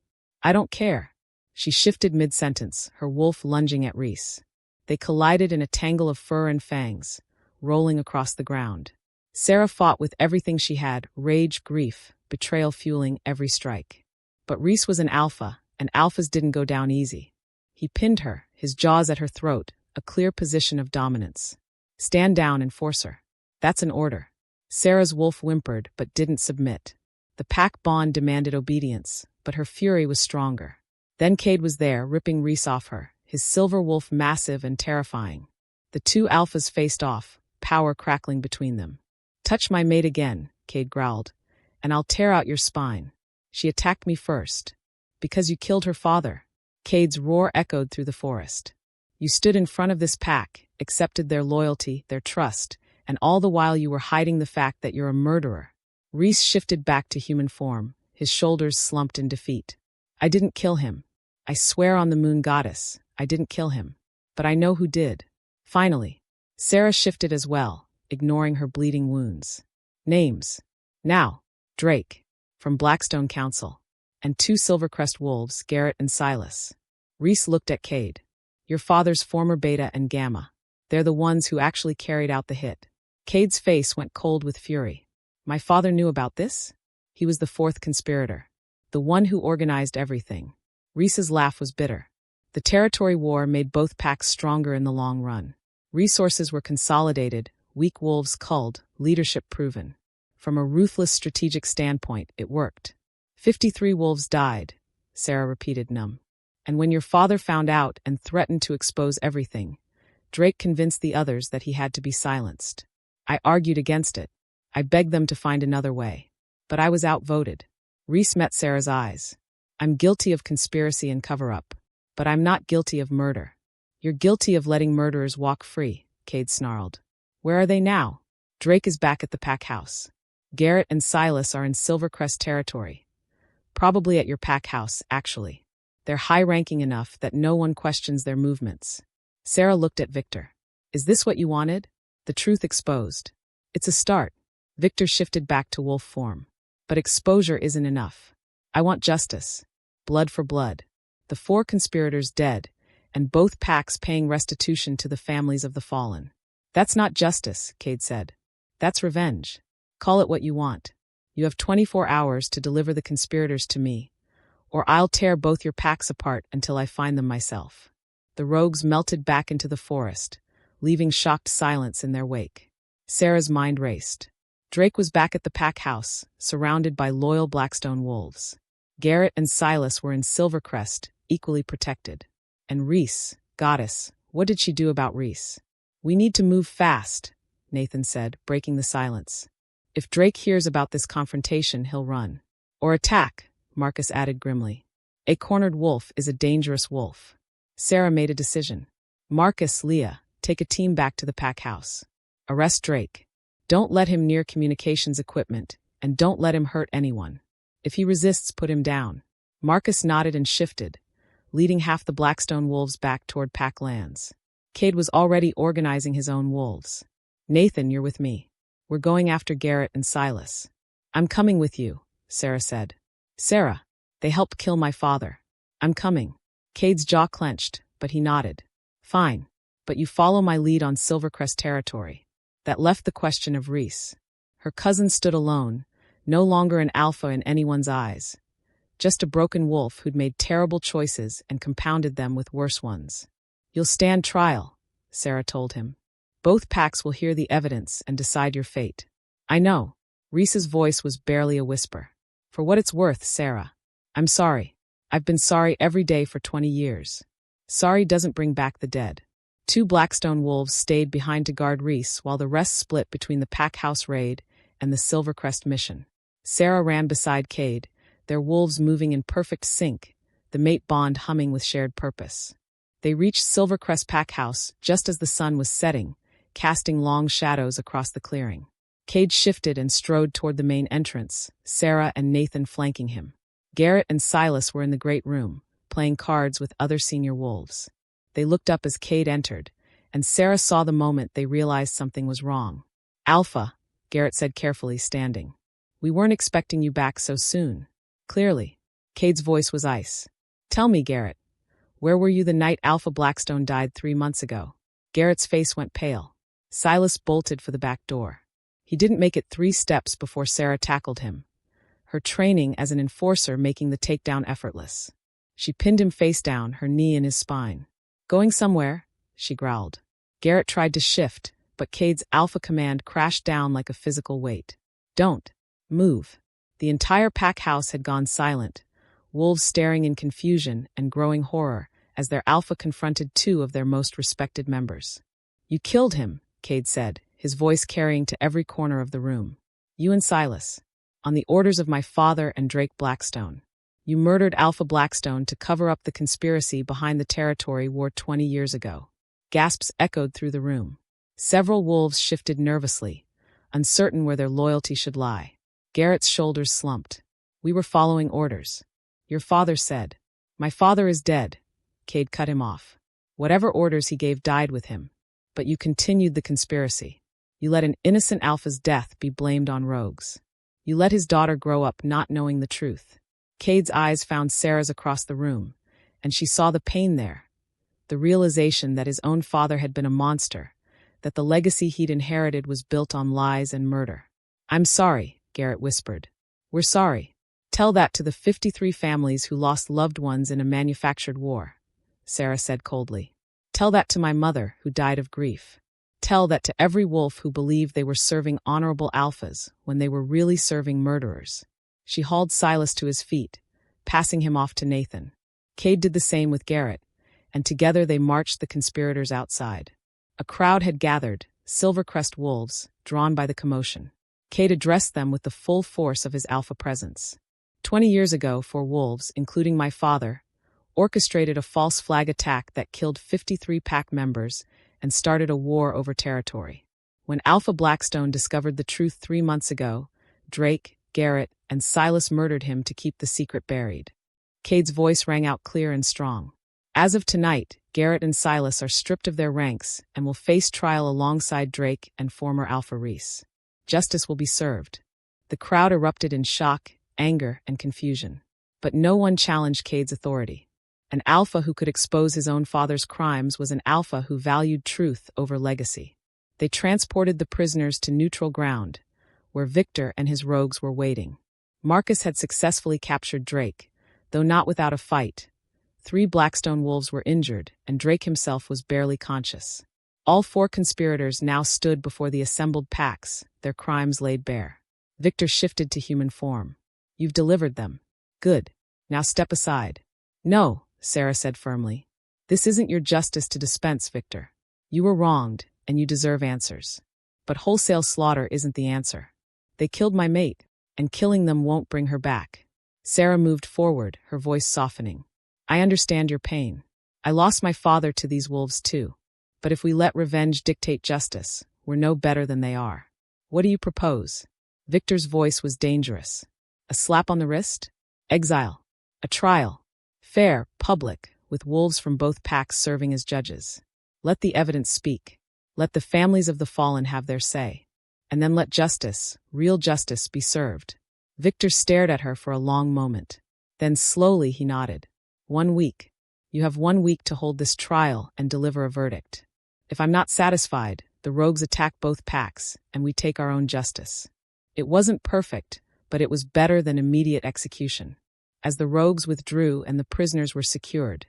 Speaker 1: I don't care. She shifted mid-sentence, her wolf lunging at Rhys. They collided in a tangle of fur and fangs, rolling across the ground. Sera fought with everything she had, rage, grief, betrayal fueling every strike. But Rhys was an alpha, and alphas didn't go down easy. He pinned her, his jaws at her throat, a clear position of dominance. Stand down and force her. That's an order. Sera's wolf whimpered but didn't submit. The pack bond demanded obedience, but her fury was stronger. Then Kade was there, ripping Rhys off her, his silver wolf massive and terrifying. The 2 alphas faced off, power crackling between them. Touch my mate again, Kade growled, and I'll tear out your spine. She attacked me first. Because you killed her father. Kade's roar echoed through the forest. You stood in front of this pack, accepted their loyalty, their trust, and all the while you were hiding the fact that you're a murderer. Rhys shifted back to human form, his shoulders slumped in defeat. I didn't kill him. I swear on the moon goddess, I didn't kill him. But I know who did. Finally, Sera shifted as well, ignoring her bleeding wounds. Names. Now, Drake, from Blackstone Council, and 2 Silvercrest wolves, Garrett and Silas. Rhys looked at Kade. Your father's former Beta and Gamma. They're the ones who actually carried out the hit. Kade's face went cold with fury. My father knew about this? He was the 4th conspirator. The one who organized everything. Rhys's laugh was bitter. The territory war made both packs stronger in the long run. Resources were consolidated, weak wolves culled, leadership proven. From a ruthless strategic standpoint, it worked. 53 wolves died, Sera repeated, numb. And when your father found out and threatened to expose everything, Drake convinced the others that he had to be silenced. I argued against it. I begged them to find another way. But I was outvoted. Rhys met Sera's eyes. I'm guilty of conspiracy and cover-up. But I'm not guilty of murder. You're guilty of letting murderers walk free, Kade snarled. Where are they now? Drake is back at the pack house. Garrett and Silas are in Silvercrest territory. Probably at your pack house, actually. They're high-ranking enough that no one questions their movements. Sera looked at Victor. Is this what you wanted? The truth exposed. It's a start. Victor shifted back to wolf form. But exposure isn't enough. I want justice. Blood for blood. The 4 conspirators dead, and both packs paying restitution to the families of the fallen. That's not justice, Kade said. That's revenge. Call it what you want. You have 24 hours to deliver the conspirators to me, or I'll tear both your packs apart until I find them myself. The rogues melted back into the forest, leaving shocked silence in their wake. Sera's mind raced. Drake was back at the pack house, surrounded by loyal Blackstone wolves. Garrett and Silas were in Silvercrest, equally protected. And Rhys, goddess, what did she do about Rhys? We need to move fast, Nathan said, breaking the silence. If Drake hears about this confrontation, he'll run. Or attack, Marcus added grimly. A cornered wolf is a dangerous wolf. Sera made a decision. Marcus, Leah, take a team back to the pack house. Arrest Drake. Don't let him near communications equipment, and don't let him hurt anyone. If he resists, put him down. Marcus nodded and shifted, leading half the Blackstone wolves back toward pack lands. Kade was already organizing his own wolves. Nathan, you're with me. We're going after Garrett and Silas. I'm coming with you, Sera said. Sera, they helped kill my father. I'm coming. Kade's jaw clenched, but he nodded. Fine, but you follow my lead on Silvercrest territory. That left the question of Reese. Her cousin stood alone, no longer an alpha in anyone's eyes. Just a broken wolf who'd made terrible choices and compounded them with worse ones. You'll stand trial, Sera told him. Both packs will hear the evidence and decide your fate. I know. Reese's voice was barely a whisper. For what it's worth, Sera. I'm sorry. I've been sorry every day for 20 years. Sorry doesn't bring back the dead. 2 Blackstone wolves stayed behind to guard Reese while the rest split between the pack house raid and the Silvercrest mission. Sera ran beside Kade, their wolves moving in perfect sync, the mate bond humming with shared purpose. They reached Silvercrest pack house just as the sun was setting, casting long shadows across the clearing. Kade shifted and strode toward the main entrance, Sera and Nathan flanking him. Garrett and Silas were in the great room, playing cards with other senior wolves. They looked up as Kade entered, and Sera saw the moment they realized something was wrong. Alpha, Garrett said carefully, standing. We weren't expecting you back so soon. Clearly. Kade's voice was ice. Tell me, Garrett, where were you the night Alpha Blackstone died 3 months ago? Garrett's face went pale. Silas bolted for the back door. He didn't make it 3 steps before Sera tackled him, her training as an enforcer making the takedown effortless. She pinned him face down, her knee in his spine. Going somewhere, she growled. Garrett tried to shift, but Kade's alpha command crashed down like a physical weight. Don't move. The entire pack house had gone silent, wolves staring in confusion and growing horror as their alpha confronted 2 of their most respected members. You killed him, Kade said, his voice carrying to every corner of the room. You and Silas. On the orders of my father and Drake Blackstone. You murdered Alpha Blackstone to cover up the conspiracy behind the territory war 20 years ago. Gasps echoed through the room. Several wolves shifted nervously, uncertain where their loyalty should lie. Garrett's shoulders slumped. We were following orders. Your father said. My father is dead. Kade cut him off. Whatever orders he gave died with him. But you continued the conspiracy. You let an innocent alpha's death be blamed on rogues. You let his daughter grow up not knowing the truth. Kade's eyes found Sera's across the room, and she saw the pain there, the realization that his own father had been a monster, that the legacy he'd inherited was built on lies and murder. I'm sorry, Garrett whispered. We're sorry. Tell that to the 53 families who lost loved ones in a manufactured war, Sera said coldly. Tell that to my mother who died of grief. Tell that to every wolf who believed they were serving honorable alphas when they were really serving murderers. She hauled Silas to his feet, passing him off to Nathan. Kade did the same with Garrett, and together they marched the conspirators outside. A crowd had gathered, Silvercrest wolves, drawn by the commotion. Kade addressed them with the full force of his alpha presence. 20 years ago, 4 wolves, including my father, orchestrated a false flag attack that killed 53 pack members and started a war over territory. When Alpha Blackstone discovered the truth 3 months ago, Drake, Garrett, and Silas murdered him to keep the secret buried. Kade's voice rang out clear and strong. As of tonight, Garrett and Silas are stripped of their ranks and will face trial alongside Drake and former Alpha Reese. Justice will be served. The crowd erupted in shock, anger, and confusion. But no one challenged Kade's authority. An alpha who could expose his own father's crimes was an alpha who valued truth over legacy. They transported the prisoners to neutral ground, where Victor and his rogues were waiting. Marcus had successfully captured Drake, though not without a fight. 3 Blackstone wolves were injured, and Drake himself was barely conscious. All 4 conspirators now stood before the assembled packs, their crimes laid bare. Victor shifted to human form. You've delivered them. Good. Now step aside. No, Sera said firmly. This isn't your justice to dispense, Victor. You were wronged, and you deserve answers. But wholesale slaughter isn't the answer. They killed my mate, and killing them won't bring her back. Sera moved forward, her voice softening. I understand your pain. I lost my father to these wolves too. But if we let revenge dictate justice, we're no better than they are. What do you propose? Victor's voice was dangerous. A slap on the wrist? Exile. A trial. Fair, public, with wolves from both packs serving as judges. Let the evidence speak. Let the families of the fallen have their say. And then let justice, real justice, be served. Victor stared at her for a long moment. Then slowly he nodded. 1 week. You have 1 week to hold this trial and deliver a verdict. If I'm not satisfied, the rogues attack both packs, and we take our own justice. It wasn't perfect, but it was better than immediate execution. As the rogues withdrew and the prisoners were secured,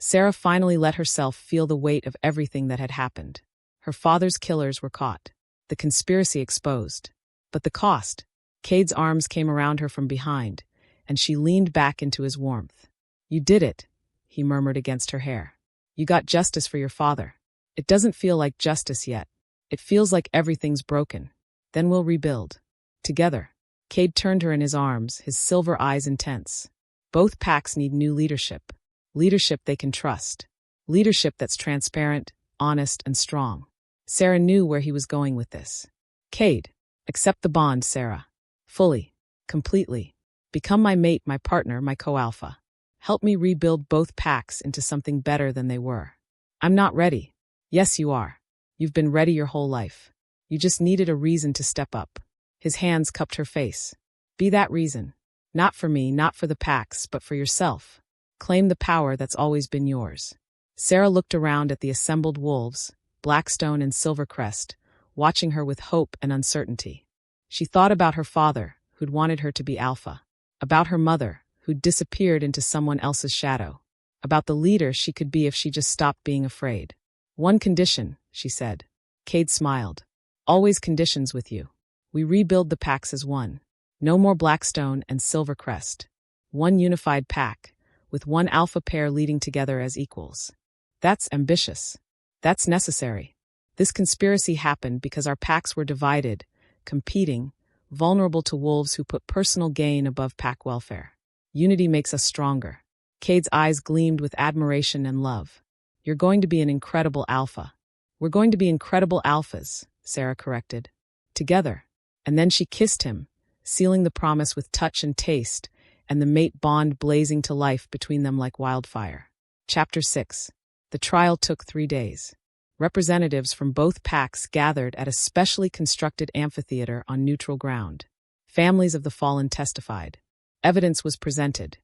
Speaker 1: Sera finally let herself feel the weight of everything that had happened. Her father's killers were caught. The conspiracy exposed. But the cost? Kade's arms came around her from behind, and she leaned back into his warmth. You did it, he murmured against her hair. You got justice for your father. It doesn't feel like justice yet. It feels like everything's broken. Then we'll rebuild. Together. Kade turned her in his arms, his silver eyes intense. Both packs need new leadership. Leadership they can trust. Leadership that's transparent, honest, and strong. Sera knew where he was going with this. Kade, accept the bond, Sera. Fully. Completely. Become my mate, my partner, my co-alpha. Help me rebuild both packs into something better than they were. I'm not ready. Yes, you are. You've been ready your whole life. You just needed a reason to step up. His hands cupped her face. Be that reason. Not for me, not for the packs, but for yourself. Claim the power that's always been yours. Sera looked around at the assembled wolves, Blackstone and Silvercrest, watching her with hope and uncertainty. She thought about her father, who'd wanted her to be Alpha. About her mother, who'd disappeared into someone else's shadow. About the leader she could be if she just stopped being afraid. One condition, she said. Kade smiled. Always conditions with you. We rebuild the packs as one. No more Blackstone and Silvercrest. One unified pack, with one alpha pair leading together as equals. That's ambitious. That's necessary. This conspiracy happened because our packs were divided, competing, vulnerable to wolves who put personal gain above pack welfare. Unity makes us stronger. Kade's eyes gleamed with admiration and love. You're going to be an incredible alpha. We're going to be incredible alphas, Sera corrected. Together. And then she kissed him, sealing the promise with touch and taste, and the mate bond blazing to life between them like wildfire. Chapter 6. The trial took 3 days. Representatives from both packs gathered at a specially constructed amphitheater on neutral ground. Families of the fallen testified. Evidence was presented.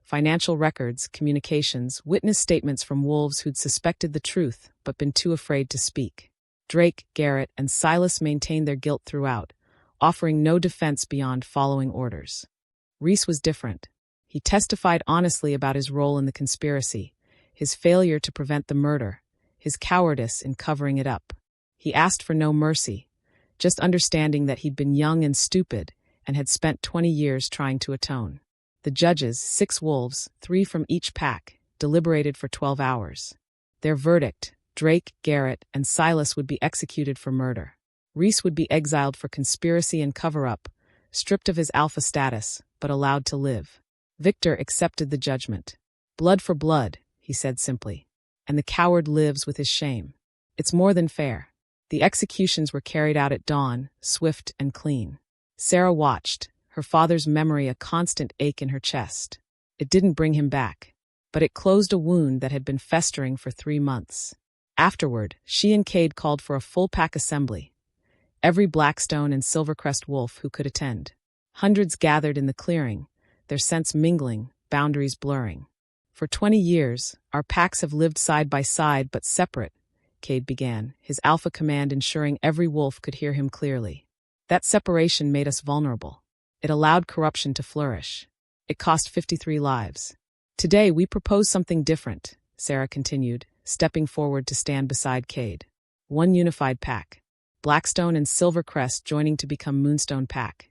Speaker 1: Financial records, communications, witness statements from wolves who'd suspected the truth but been too afraid to speak. Drake, Garrett, and Silas maintained their guilt throughout, offering no defense beyond following orders. Reese was different. He testified honestly about his role in the conspiracy, his failure to prevent the murder, his cowardice in covering it up. He asked for no mercy, just understanding that he'd been young and stupid and had spent 20 years trying to atone. The judges, 6 wolves, 3 from each pack, deliberated for 12 hours. Their verdict, Drake, Garrett, and Silas would be executed for murder. Reese would be exiled for conspiracy and cover-up, stripped of his alpha status, but allowed to live. Victor accepted the judgment. Blood for blood, he said simply. And the coward lives with his shame. It's more than fair. The executions were carried out at dawn, swift and clean. Sera watched, her father's memory a constant ache in her chest. It didn't bring him back, but it closed a wound that had been festering for 3 months. Afterward, she and Kade called for a full pack assembly. Every Blackstone and Silvercrest wolf who could attend. Hundreds gathered in the clearing, their scents mingling, boundaries blurring. For 20 years, our packs have lived side by side but separate, Kade began, his alpha command ensuring every wolf could hear him clearly. That separation made us vulnerable. It allowed corruption to flourish. It cost 53 lives. Today we propose something different, Sera continued, stepping forward to stand beside Kade. One unified pack. Blackstone and Silvercrest joining to become Moonstone Pack,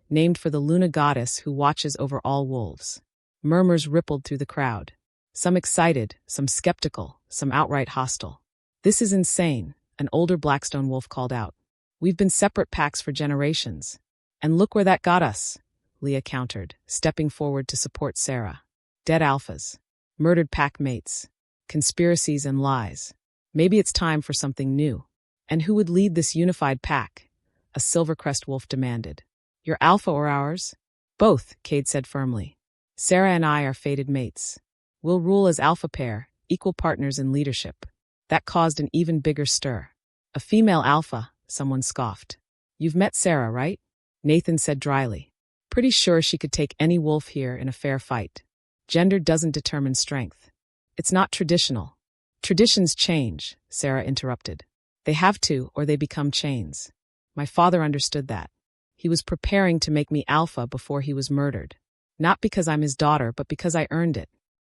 Speaker 1: named for the Luna goddess who watches over all wolves. Murmurs rippled through the crowd. Some excited, some skeptical, some outright hostile. This is insane, an older Blackstone wolf called out. We've been separate packs for generations. And look where that got us, Leah countered, stepping forward to support Sera. Dead alphas. Murdered pack mates. Conspiracies and lies. Maybe it's time for something new. And who would lead this unified pack? A Silvercrest wolf demanded. Your alpha or ours? Both, Kade said firmly. Sera and I are fated mates. We'll rule as alpha pair, equal partners in leadership. That caused an even bigger stir. A female alpha, someone scoffed. You've met Sera, right? Nathan said dryly. Pretty sure she could take any wolf here in a fair fight. Gender doesn't determine strength. It's not traditional. Traditions change, Sera interrupted. They have to, or they become chains. My father understood that. He was preparing to make me alpha before he was murdered. Not because I'm his daughter, but because I earned it.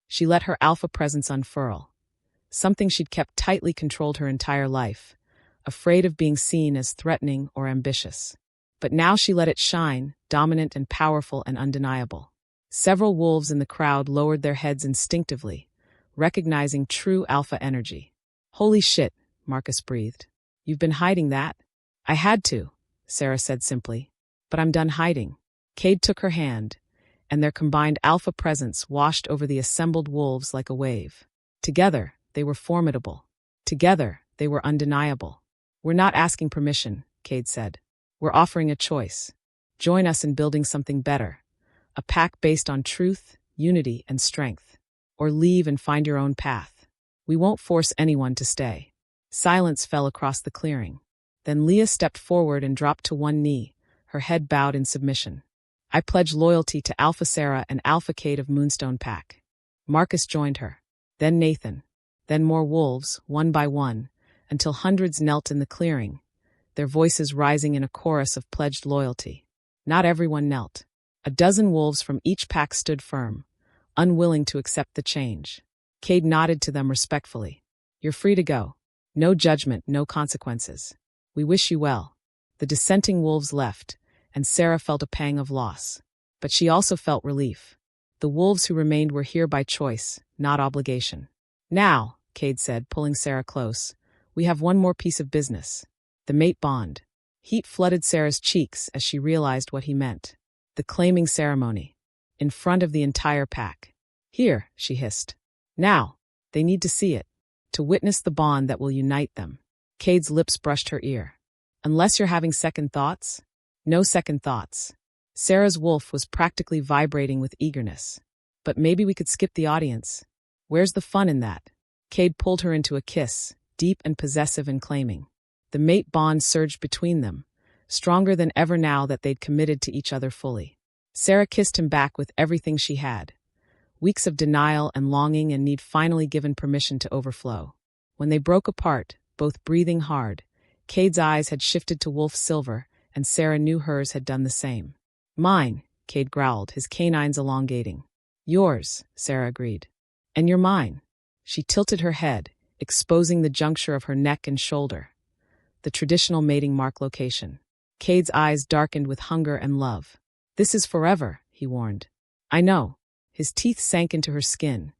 Speaker 1: She let her alpha presence unfurl. Something she'd kept tightly controlled her entire life, afraid of being seen as threatening or ambitious. But now she let it shine, dominant and powerful and undeniable. Several wolves in the crowd lowered their heads instinctively, recognizing true alpha energy. Holy shit, Marcus breathed. You've been hiding that? I had to, Sera said simply. But I'm done hiding. Kade took her hand, and their combined alpha presence washed over the assembled wolves like a wave. Together, they were formidable. Together, they were undeniable. We're not asking permission, Kade said. We're offering a choice. Join us in building something better. A pack based on truth, unity, and strength. Or leave and find your own path. We won't force anyone to stay. Silence fell across the clearing. Then Leah stepped forward and dropped to one knee, her head bowed in submission. I pledge loyalty to Alpha Sera and Alpha Kade of Moonstone Pack. Marcus joined her. Then Nathan. Then more wolves, one by one, until hundreds knelt in the clearing, their voices rising in a chorus of pledged loyalty. Not everyone knelt. A dozen wolves from each pack stood firm, unwilling to accept the change. Kade nodded to them respectfully. You're free to go. No judgment, no consequences. We wish you well. The dissenting wolves left, and Sera felt a pang of loss. But she also felt relief. The wolves who remained were here by choice, not obligation. Now, Kade said, pulling Sera close, we have one more piece of business. The mate bond. Heat flooded Sera's cheeks as she realized what he meant. The claiming ceremony. In front of the entire pack. Here, she hissed. Now, they need to see it. To witness the bond that will unite them. Kade's lips brushed her ear. Unless you're having second thoughts? No second thoughts. Sera's wolf was practically vibrating with eagerness. But maybe we could skip the audience. Where's the fun in that? Kade pulled her into a kiss, deep and possessive and claiming. The mate bond surged between them, stronger than ever now that they'd committed to each other fully. Sera kissed him back with everything she had. Weeks of denial and longing and need finally given permission to overflow. When they broke apart, both breathing hard, Kade's eyes had shifted to Wolf Silver, and Sera knew hers had done the same. Mine, Kade growled, his canines elongating. Yours, Sera agreed. And you're mine. She tilted her head, exposing the juncture of her neck and shoulder. The traditional mating mark location. Kade's eyes darkened with hunger and love. This is forever, he warned. I know. His teeth sank into her skin,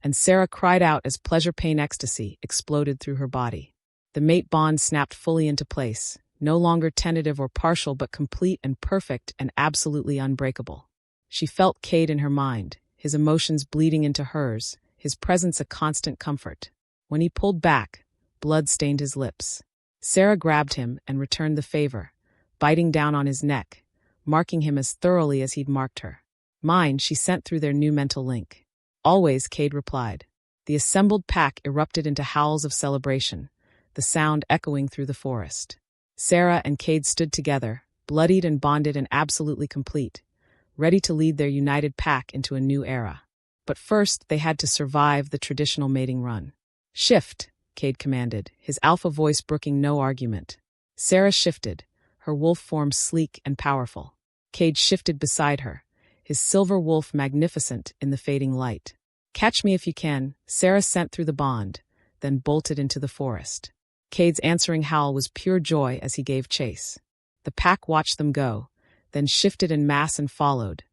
Speaker 1: and Sera cried out as pleasure-pain ecstasy exploded through her body. The mate bond snapped fully into place, no longer tentative or partial but complete and perfect and absolutely unbreakable. She felt Kade in her mind, his emotions bleeding into hers, his presence a constant comfort. When he pulled back, blood stained his lips. Sera grabbed him and returned the favor, biting down on his neck, marking him as thoroughly as he'd marked her. Mine, she sent through their new mental link. Always, Kade replied. The assembled pack erupted into howls of celebration, the sound echoing through the forest. Sera and Kade stood together, bloodied and bonded and absolutely complete, ready to lead their united pack into a new era. But first, they had to survive the traditional mating run. Shift, Kade commanded, his alpha voice brooking no argument. Sera shifted, her wolf form sleek and powerful. Kade shifted beside her, his silver wolf magnificent in the fading light. Catch me if you can, Sera sent through the bond, then bolted into the forest. Kade's answering howl was pure joy as he gave chase. The pack watched them go, then shifted en masse and followed,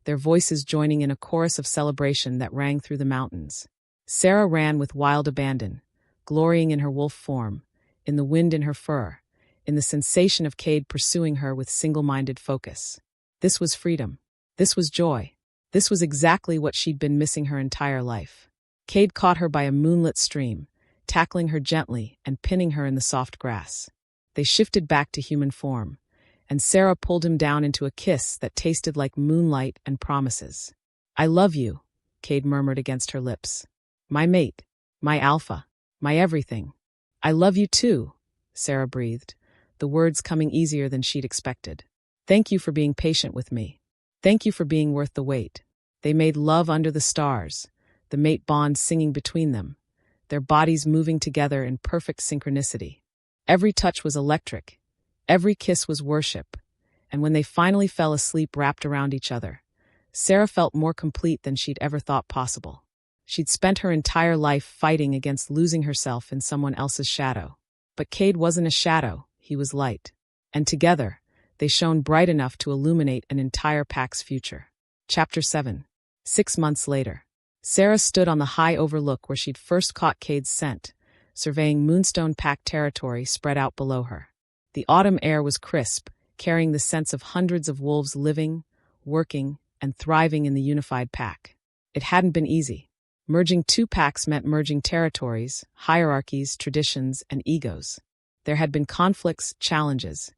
Speaker 1: their voices joining in a chorus of celebration that rang through the mountains. Sera ran with wild abandon, glorying in her wolf form, in the wind in her fur, in the sensation of Kade pursuing her with single-minded focus. This was freedom. This was joy. This was exactly what she'd been missing her entire life. Kade caught her by a moonlit stream, tackling her gently and pinning her in the soft grass. They shifted back to human form, and Sera pulled him down into a kiss that tasted like moonlight and promises. I love you, Kade murmured against her lips. My mate. My alpha. My everything. I love you too, Sera breathed, the words coming easier than she'd expected. Thank you for being patient with me. Thank you for being worth the wait. They made love under the stars, the mate bond singing between them, their bodies moving together in perfect synchronicity. Every touch was electric. Every kiss was worship. And when they finally fell asleep wrapped around each other, Sera felt more complete than she'd ever thought possible. She'd spent her entire life fighting against losing herself in someone else's shadow. But Kade wasn't a shadow, he was light. And together, they shone bright enough to illuminate an entire pack's future. Chapter 7. 6 months later. Sera stood on the high overlook where she'd first caught Kade's scent, surveying Moonstone Pack territory spread out below her. The autumn air was crisp, carrying the sense of hundreds of wolves living, working, and thriving in the unified pack. It hadn't been easy. Merging two packs meant merging territories, hierarchies, traditions, and egos. There had been conflicts, challenges,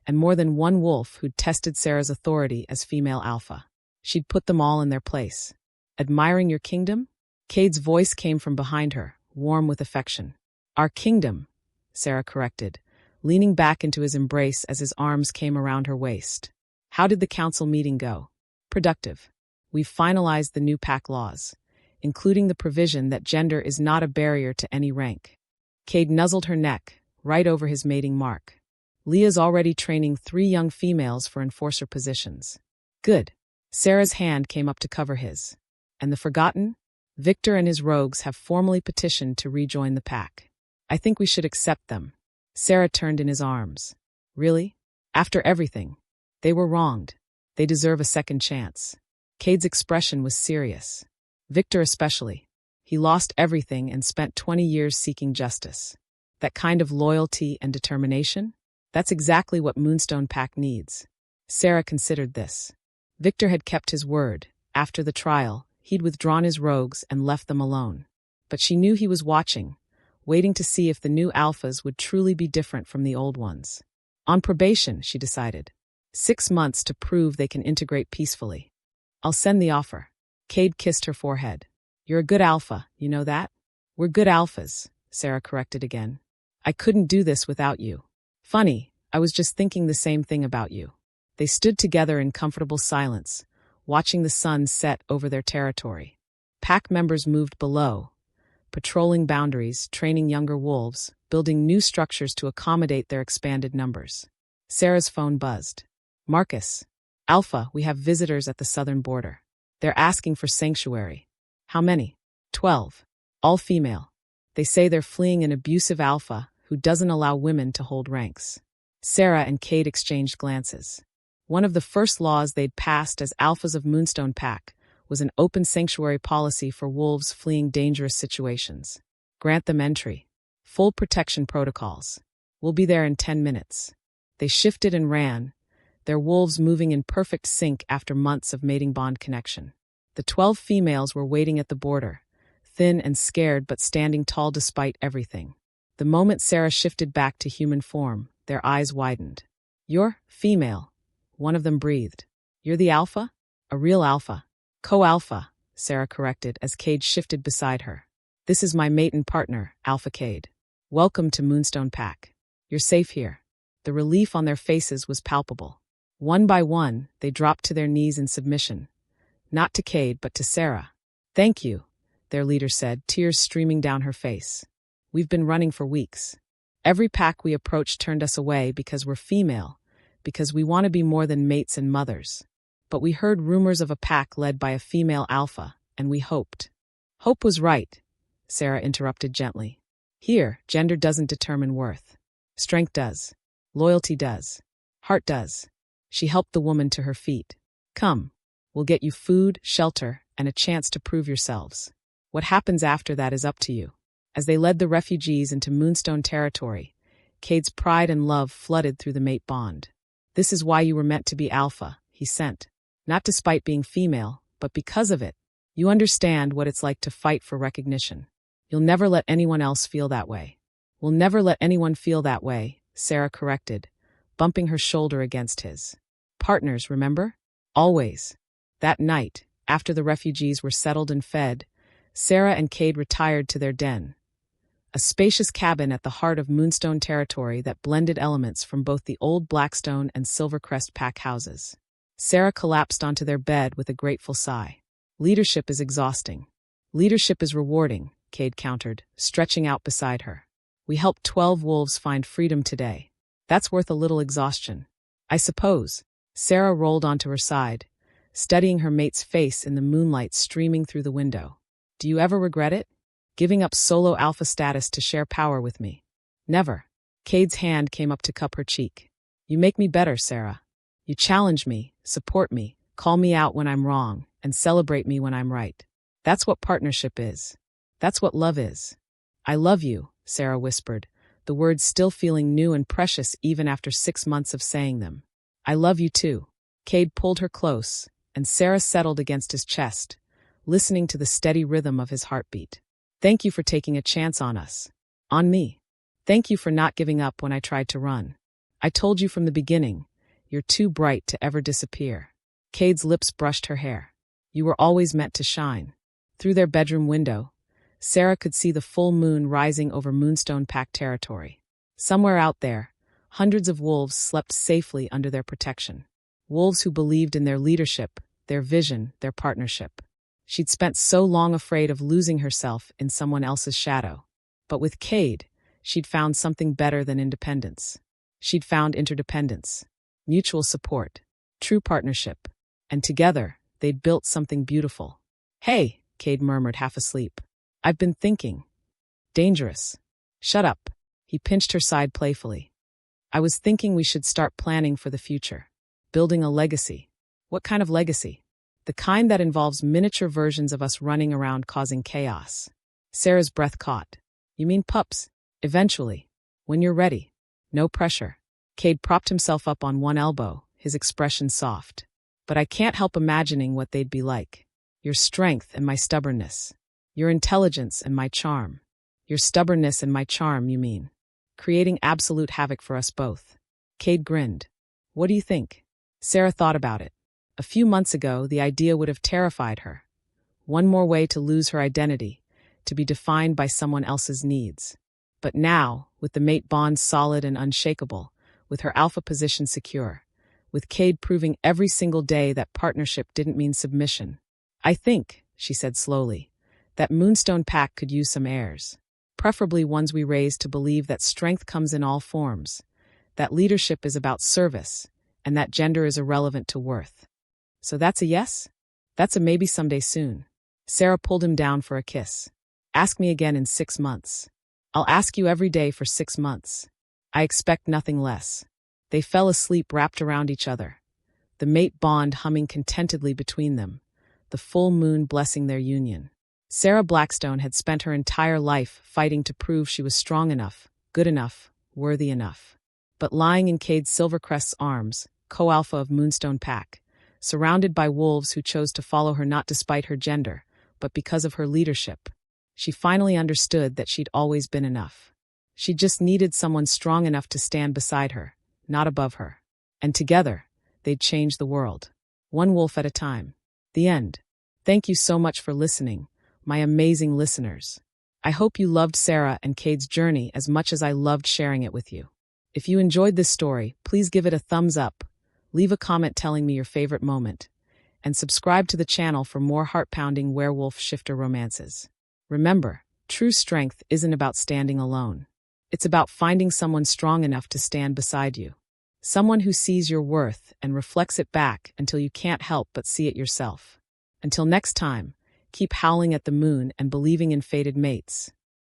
Speaker 1: and more than one wolf who'd tested Sera's authority as female alpha. She'd put them all in their place. Admiring your kingdom? Kade's voice came from behind her, warm with affection. Our kingdom, Sera corrected, leaning back into his embrace as his arms came around her waist. How did the council meeting go? Productive. We've finalized the new pack laws, including the provision that gender is not a barrier to any rank. Kade nuzzled her neck, right over his mating mark. Leah's already training 3 young females for enforcer positions. Good. Sera's hand came up to cover his. And the forgotten? Victor and his rogues have formally petitioned to rejoin the pack. I think we should accept them. Sera turned in his arms. Really? After everything? They were wronged. They deserve a second chance. Kade's expression was serious. Victor especially. He lost everything and spent 20 years seeking justice. That kind of loyalty and determination? That's exactly what Moonstone Pack needs. Sera considered this. Victor had kept his word. After the trial, he'd withdrawn his rogues and left them alone. But she knew he was watching, waiting to see if the new alphas would truly be different from the old ones. On probation, she decided. 6 months to prove they can integrate peacefully. I'll send the offer. Kade kissed her forehead. You're a good alpha, you know that? We're good alphas, Sera corrected again. I couldn't do this without you. Funny, I was just thinking the same thing about you. They stood together in comfortable silence, watching the sun set over their territory. Pack members moved below, patrolling boundaries, training younger wolves, building new structures to accommodate their expanded numbers. Sera's phone buzzed. Marcus. Alpha, we have visitors at the southern border. They're asking for sanctuary. How many? 12. All female. They say they're fleeing an abusive alpha who doesn't allow women to hold ranks. Sera and Kade exchanged glances. One of the first laws they'd passed as alphas of Moonstone Pack was an open sanctuary policy for wolves fleeing dangerous situations. Grant them entry. Full protection protocols. We'll be there in 10 minutes. They shifted and ran, their wolves moving in perfect sync after months of mating bond connection. The 12 females were waiting at the border, thin and scared but standing tall despite everything. The moment Sera shifted back to human form, their eyes widened. You're female, one of them breathed. You're the alpha? A real alpha. Co-alpha, Sera corrected as Kade shifted beside her. This is my mate and partner, Alpha Kade. Welcome to Moonstone Pack. You're safe here. The relief on their faces was palpable. One by one, they dropped to their knees in submission. Not to Kade, but to Sera. Thank you, their leader said, tears streaming down her face. We've been running for weeks. Every pack we approached turned us away because we're female, because we want to be more than mates and mothers. But we heard rumors of a pack led by a female alpha, and we hoped. Hope was right, Sera interrupted gently. Here, gender doesn't determine worth. Strength does. Loyalty does. Heart does. She helped the woman to her feet. Come, we'll get you food, shelter, and a chance to prove yourselves. What happens after that is up to you. As they led the refugees into Moonstone territory, Kade's pride and love flooded through the mate bond. This is why you were meant to be alpha, he sent. Not despite being female, but because of it. You understand what it's like to fight for recognition. You'll never let anyone else feel that way. We'll never let anyone feel that way, Sera corrected, bumping her shoulder against his. Partners, remember? Always. That night, After the refugees were settled and fed, Sera and Kade retired to their den, a spacious cabin at the heart of Moonstone territory that blended elements from both the old Blackstone and Silvercrest pack houses. Sera collapsed onto their bed with a grateful sigh. Leadership is exhausting. Leadership is rewarding, Kade countered, stretching out beside her. We helped 12 wolves find freedom today. That's worth a little exhaustion. I suppose. Sera rolled onto her side, studying her mate's face in the moonlight streaming through the window. Do you ever regret it? Giving up solo alpha status to share power with me? Never. Kade's hand came up to cup her cheek. You make me better, Sera. You challenge me, support me, call me out when I'm wrong, and celebrate me when I'm right. That's what partnership is. That's what love is. I love you, Sera whispered, the words still feeling new and precious even after 6 months of saying them. I love you too. Kade pulled her close, and Sera settled against his chest, listening to the steady rhythm of his heartbeat. Thank you for taking a chance on us. On me. Thank you for not giving up when I tried to run. I told you from the beginning, you're too bright to ever disappear. Kade's lips brushed her hair. You were always meant to shine. Through their bedroom window, Sera could see the full moon rising over Moonstone Pack territory. Somewhere out there, hundreds of wolves slept safely under their protection. Wolves who believed in their leadership, their vision, their partnership. She'd spent so long afraid of losing herself in someone else's shadow. But with Kade, she'd found something better than independence. She'd found interdependence, mutual support, true partnership. And together, they'd built something beautiful. Hey, Kade murmured, half asleep. I've been thinking. Dangerous. Shut up. He pinched her side playfully. I was thinking we should start planning for the future. Building a legacy. What kind of legacy? The kind that involves miniature versions of us running around causing chaos. Sera's breath caught. You mean pups? Eventually. When you're ready. No pressure. Kade propped himself up on one elbow, his expression soft. But I can't help imagining what they'd be like. Your strength and my stubbornness. Your intelligence and my charm. Your stubbornness and my charm, you mean. Creating absolute havoc for us both. Kade grinned. What do you think? Sera thought about it. A few months ago, the idea would have terrified her. One more way to lose her identity, to be defined by someone else's needs. But now, with the mate bond solid and unshakable, with her alpha position secure, with Kade proving every single day that partnership didn't mean submission. I think, she said slowly, that Moonstone Pack could use some heirs. Preferably ones we raised to believe that strength comes in all forms, that leadership is about service, and that gender is irrelevant to worth. So that's a yes? That's a maybe someday soon. Sera pulled him down for a kiss. Ask me again in 6 months. I'll ask you every day for 6 months. I expect nothing less. They fell asleep wrapped around each other, the mate bond humming contentedly between them, the full moon blessing their union. Sera Blackstone had spent her entire life fighting to prove she was strong enough, good enough, worthy enough. But lying in Kade Silvercrest's arms, co-alpha of Moonstone Pack, surrounded by wolves who chose to follow her not despite her gender, but because of her leadership, she finally understood that she'd always been enough. She just needed someone strong enough to stand beside her, not above her. And together, they'd change the world. One wolf at a time. The end. Thank you so much for listening, my amazing listeners. I hope you loved Sera and Kade's journey as much as I loved sharing it with you. If you enjoyed this story, please give it a thumbs up, leave a comment telling me your favorite moment, and subscribe to the channel for more heart-pounding werewolf shifter romances. Remember, true strength isn't about standing alone. It's about finding someone strong enough to stand beside you. Someone who sees your worth and reflects it back until you can't help but see it yourself. Until next time, keep howling at the moon and believing in fated mates.